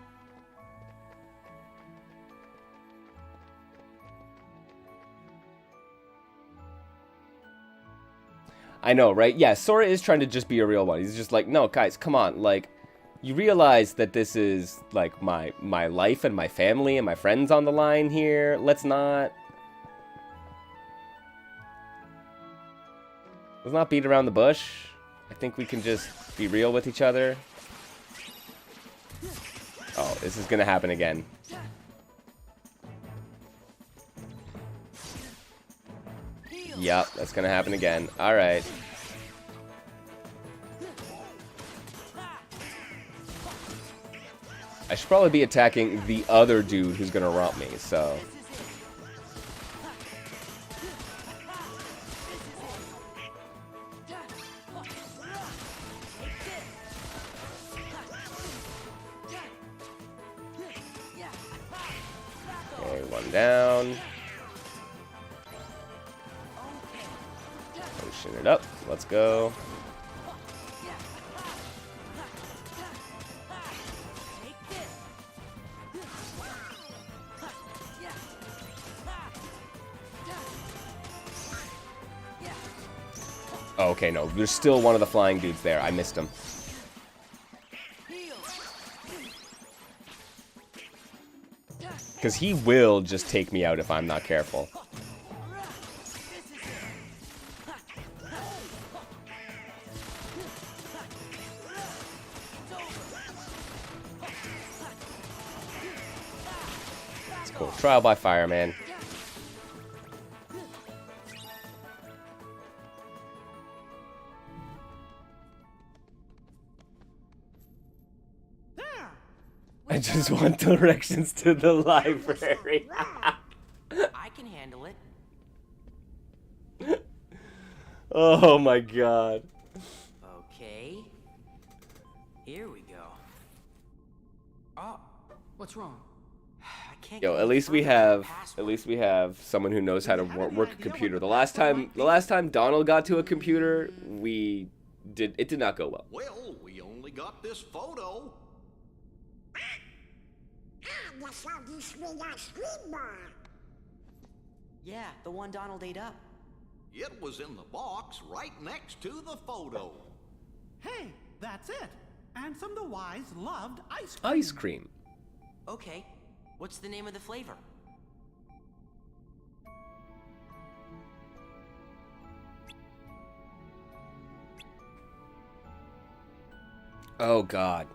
I know, right? Yeah, Sora is trying to just be a real one. He's just like, no, guys, come on. Like, you realize that this is, like, my life and my family and my friends on the line here. Let's not beat around the bush. I think we can just be real with each other. Oh, this is gonna happen again. Yep, that's gonna happen again. Alright. I should probably be attacking the other dude who's gonna romp me, so... Okay, one down. Potion it up. Let's go. Oh, okay, no. There's still one of the flying dudes there. I missed him. Because he will just take me out if I'm not careful. It's cool. Trial by fire, man. I just want directions to the library. I can handle it. Oh my god. Okay. Here we go. Oh, what's wrong? I can't. Yo, at least we have someone who knows how to work a computer. The last time Donald got to a computer, it did not go well. Well, we only got this photo. Yeah, the one Donald ate up. It was in the box right next to the photo. Hey, that's it. Ansem the Wise loved ice cream. Ice cream. Okay, what's the name of the flavor? Oh god.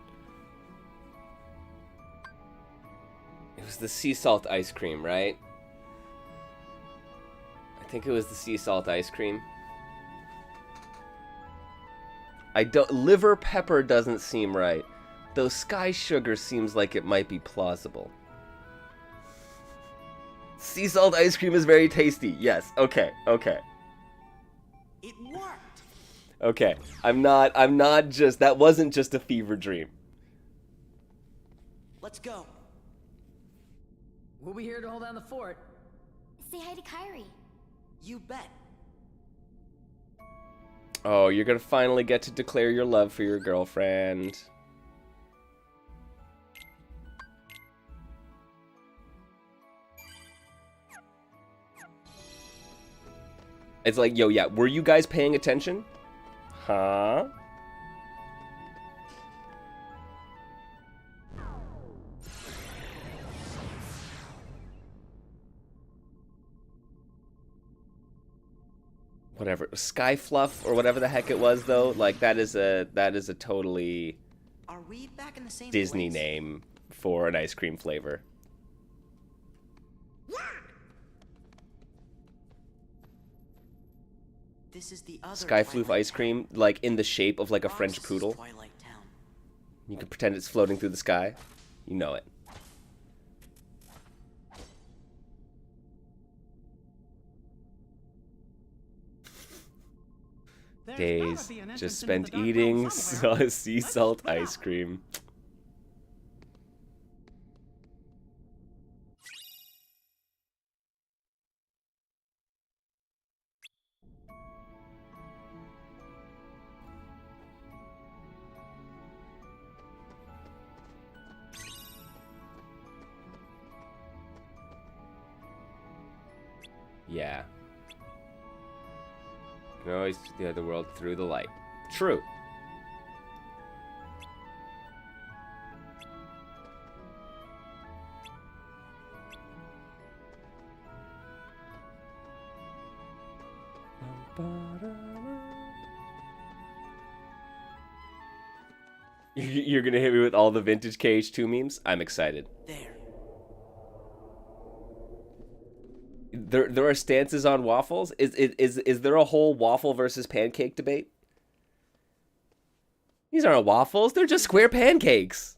It was the sea salt ice cream, right? I think it was the sea salt ice cream. Liver pepper doesn't seem right. Though sky sugar seems like it might be plausible. Sea salt ice cream is very tasty. Yes. Okay. Okay. It worked. Okay. I'm not just, that wasn't just a fever dream. Let's go. We'll be here to hold down the fort. Say hi to Kyrie. You bet. Oh, you're gonna finally get to declare your love for your girlfriend. It's like, yo, yeah, were you guys paying attention? Huh? Whatever, Sky Fluff or whatever the heck it was, though. Like that is a totally Are we back in the same Disney place? name for an ice cream flavor. This is the other Sky Floof ice cream, like in the shape of like a French poodle. Twilight Town. You can pretend it's floating through the sky. You know it. Days just spent eating sea salt ice cream. Yeah. You can always see the other world through the light. True. You're gonna hit me with all the vintage KH2 memes? I'm excited. There are stances on waffles? Is there a whole waffle versus pancake debate? These aren't waffles, they're just square pancakes.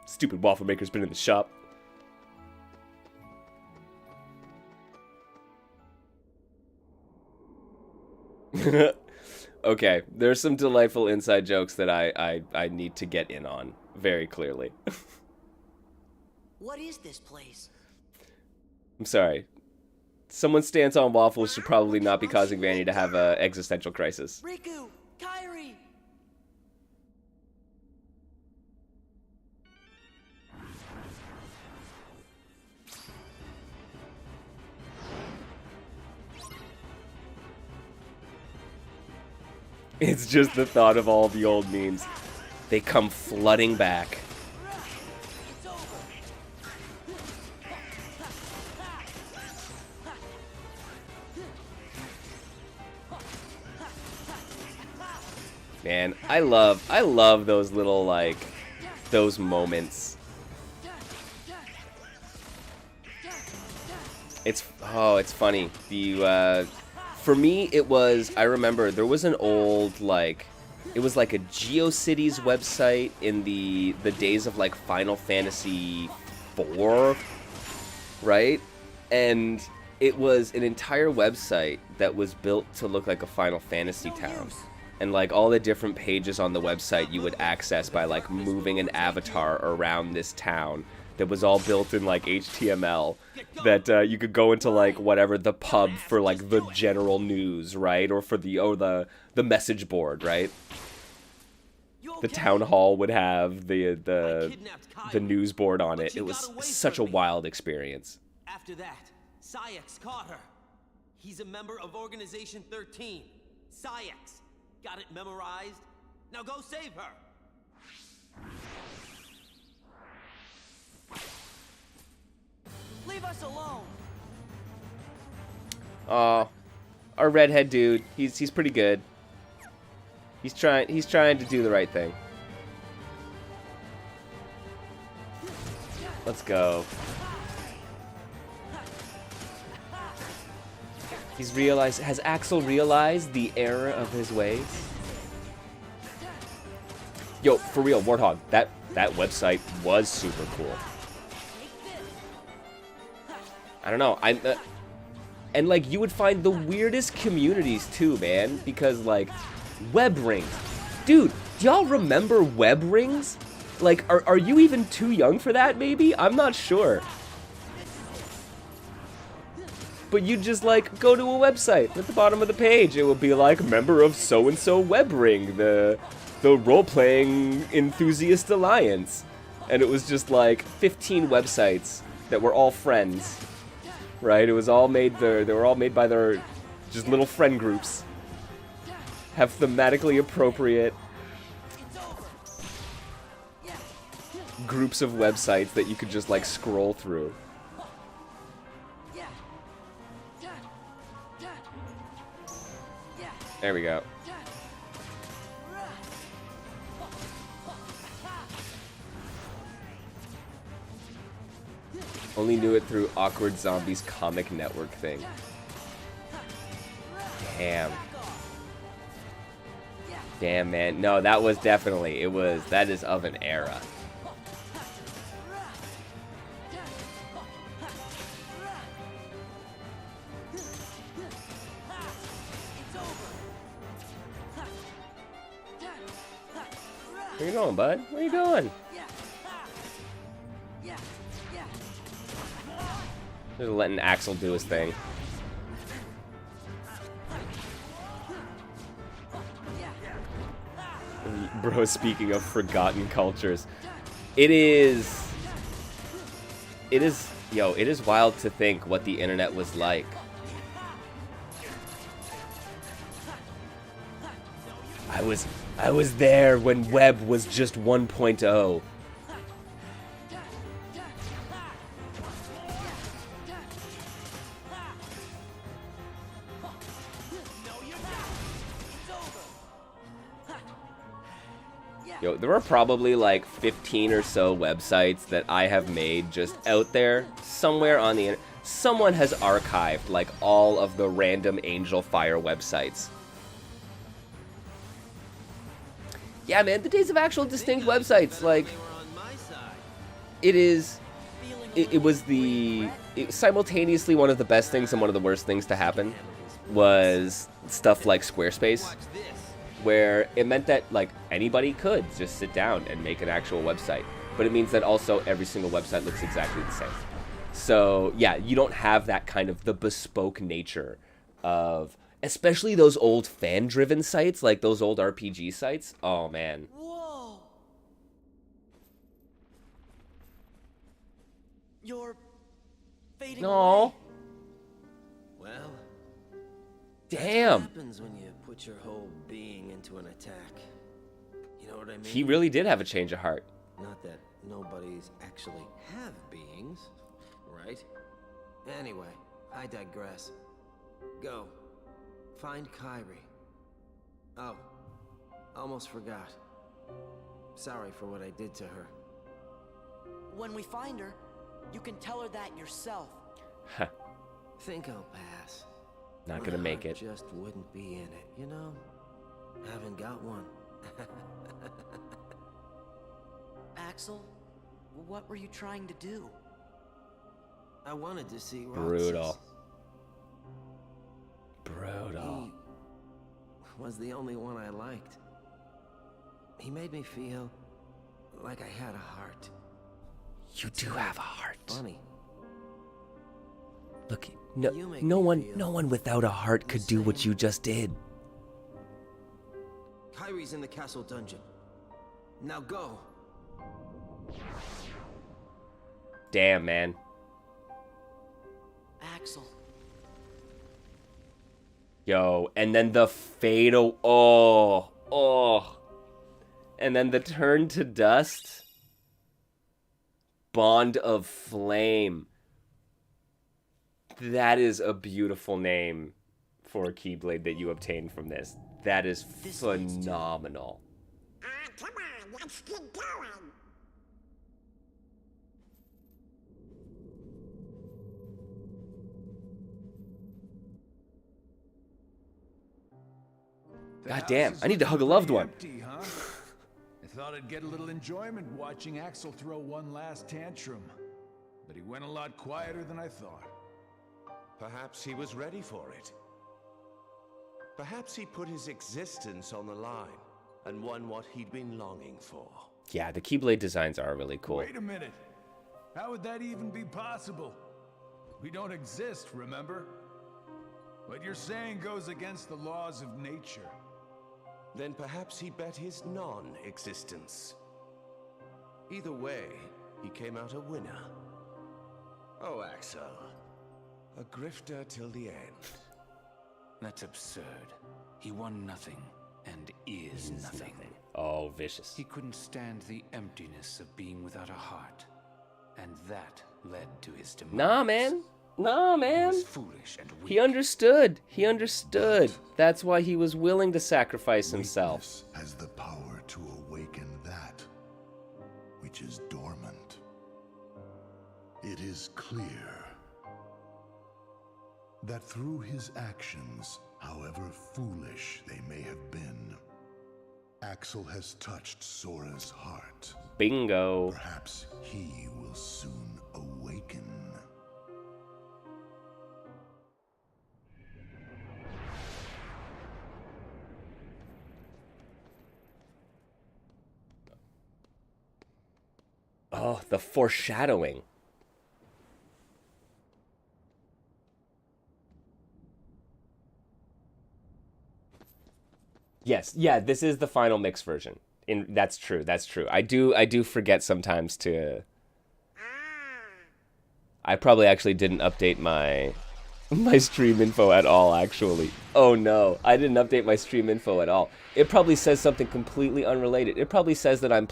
Stupid waffle maker's been in the shop. Okay, there's some delightful inside jokes that I need to get in on very clearly. What is this place? I'm sorry. Someone's stance on waffles should probably not be causing Vanny to have an existential crisis. Riku! Kyrie! It's just the thought of all the old memes. They come flooding back. Man, I love those little, like, those moments. It's funny. For me, it was, I remember there was an old, like, it was like a GeoCities website in the days of, like, Final Fantasy IV, right? And it was an entire website that was built to look like a Final Fantasy town. And, like, all the different pages on the website you would access by, like, moving an avatar around this town that was all built in, like, HTML, that you could go into, like, whatever, the pub for, like, the general news, right? Or for the message board, right? The town hall would have the news board on it. It was such a wild experience. After that, Sayax caught her. He's a member of Organization 13. Sayax. Got it memorized? Now go save her! Leave us alone! Aw, our redhead dude, he's pretty good. He's trying to do the right thing. Let's go. Has Axel realized the error of his ways? Yo, for real, Warthog, that website was super cool. I don't know, and like you would find the weirdest communities too, man, because like web rings. Dude, do y'all remember web rings? Like, are you even too young for that, maybe? I'm not sure. But you'd just, like, go to a website. At the bottom of the page, it would be like, member of so-and-so web ring, the role-playing enthusiast alliance. And it was just, like, 15 websites that were all friends. Right? It was all made, they were all made by their, just little friend groups. Have thematically appropriate groups of websites that you could just, like, scroll through. There we go. Only knew it through Awkward Zombies comic network thing. Damn. Damn, man. No, that was definitely, that is of an era. Where you going, bud? Where you going? Just letting Axel do his thing. Bro, speaking of forgotten cultures, it is, yo, it is wild to think what the internet was like. I was there when web was just 1.0. Yo, there are probably like 15 or so websites that I have made just out there somewhere on the internet. Someone has archived like all of the random Angel Fire websites. Yeah, man, the days of actual distinct websites, like, it was simultaneously one of the best things and one of the worst things to happen was stuff like Squarespace, where it meant that, like, anybody could just sit down and make an actual website, but it means that also every single website looks exactly the same. So, yeah, you don't have that kind of the bespoke nature of... Especially those old fan-driven sites, like those old RPG sites. Oh, man. Whoa! You're fading away. Well, damn. What happens when you put your whole being into an attack? You know what I mean? He really did have a change of heart. Not that nobodies actually have beings, right? Anyway, I digress. Go. Find Kyrie. Oh, Almost forgot. Sorry for what I did to her. When we find her, you can tell her that yourself. Think I'll pass. Not gonna make it. Just wouldn't be in it, you know? Haven't got one. Axel, what were you trying to do? I wanted to see Roxas. Brutal. Brutal. He was the only one I liked. He made me feel like I had a heart. You do have a heart. Funny. Look, no one without a heart could do what you just did. Kyrie's in the castle dungeon. Now go. Damn, man. Axel. Yo, and then the fatal. Oh. And then the turn to dust. Bond of Flame. That is a beautiful name for a Keyblade that you obtained from this. That is phenomenal. Come on, let's get going. God damn, I need to hug a loved one. Empty, huh? I thought I'd get a little enjoyment watching Axel throw one last tantrum. But he went a lot quieter than I thought. Perhaps he was ready for it. Perhaps he put his existence on the line and won what he'd been longing for. Yeah, the Keyblade designs are really cool. Wait a minute. How would that even be possible? We don't exist, remember? What you're saying goes against the laws of nature. Then perhaps he bet his non-existence. Either way, he came out a winner. Oh, Axel. A grifter till the end. That's absurd. He won nothing and is nothing. Oh, vicious. He couldn't stand the emptiness of being without a heart. And that led to his demise. Nah, man. Nah, man. He was foolish and weak. He understood. He understood. That's why he was willing to sacrifice himself. Weakness has the power to awaken that which is dormant. It is clear that through his actions, however foolish they may have been, Axel has touched Sora's heart. Bingo. Perhaps he will soon awaken. Oh, the foreshadowing. Yes, yeah, this is the final mix version. That's true. That's true. I do forget sometimes to. I probably actually didn't update my stream info at all, actually. Oh no, I didn't update my stream info at all. It probably says something completely unrelated. It probably says that I'm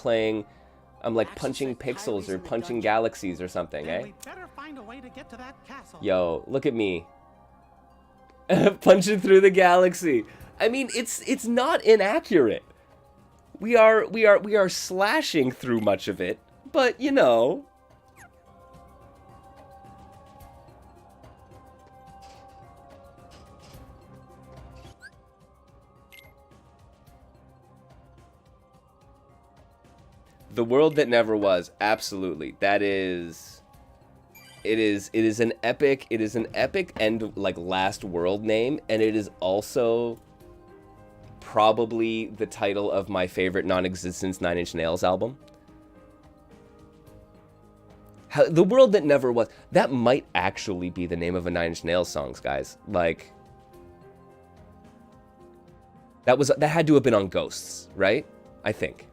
like punching pixels or punching galaxies or something, eh? We better find a way to get to that castle. Yo, look at me. Punching through the galaxy. I mean, it's not inaccurate. We are slashing through much of it, but you know. The world that never was, absolutely. That is it is an epic end, like, last world name, and it is also probably the title of my favorite non-existence 9 Inch Nails album. The world that never was, that might actually be the name of a 9 Inch Nails songs, guys. Like, that had to have been on Ghosts, right? I think.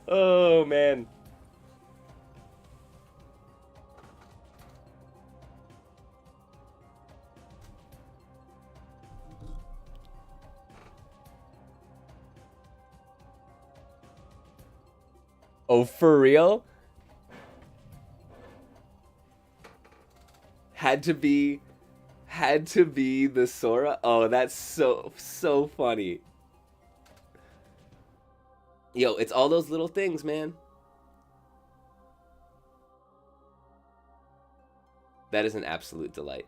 Oh, man. Oh, for real? Had to be Had to be the Sora. Oh, that's so funny. Yo, it's all those little things, man. That is an absolute delight.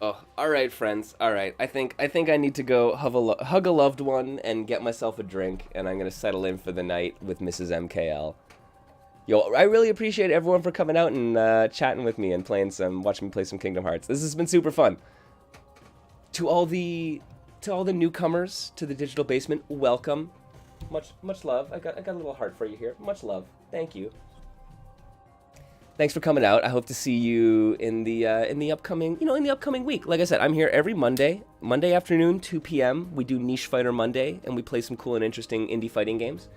Oh, all right, friends. All right, I think I need to go hug a loved one and get myself a drink, and I'm gonna settle in for the night with Mrs. MKL. Yo, I really appreciate everyone for coming out and chatting with me and watching me play some Kingdom Hearts. This has been super fun. To all the newcomers to the digital basement, welcome. Much love. I got a little heart for you here. Much love. Thank you. Thanks for coming out. I hope to see you in the upcoming week. Like I said, I'm here every Monday afternoon, 2 p.m. We do Niche Fighter Monday, and we play some cool and interesting indie fighting games.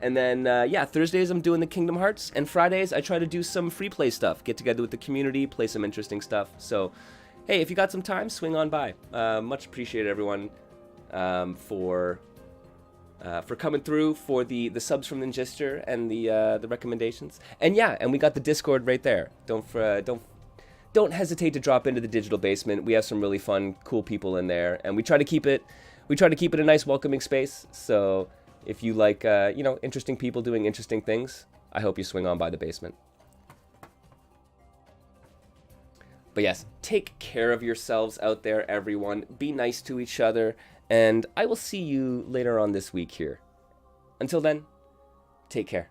And then, Thursdays I'm doing the Kingdom Hearts, and Fridays I try to do some free play stuff, get together with the community, play some interesting stuff. So, hey, if you got some time, swing on by. Much appreciated, everyone, for coming through, for the subs from Ninjister and the recommendations. And yeah, and we got the Discord right there. Don't hesitate to drop into the digital basement. We have some really fun, cool people in there, and we try to keep it a nice, welcoming space. So if you like, interesting people doing interesting things, I hope you swing on by the basement. But yes, take care of yourselves out there, everyone. Be nice to each other. And I will see you later on this week here. Until then, take care.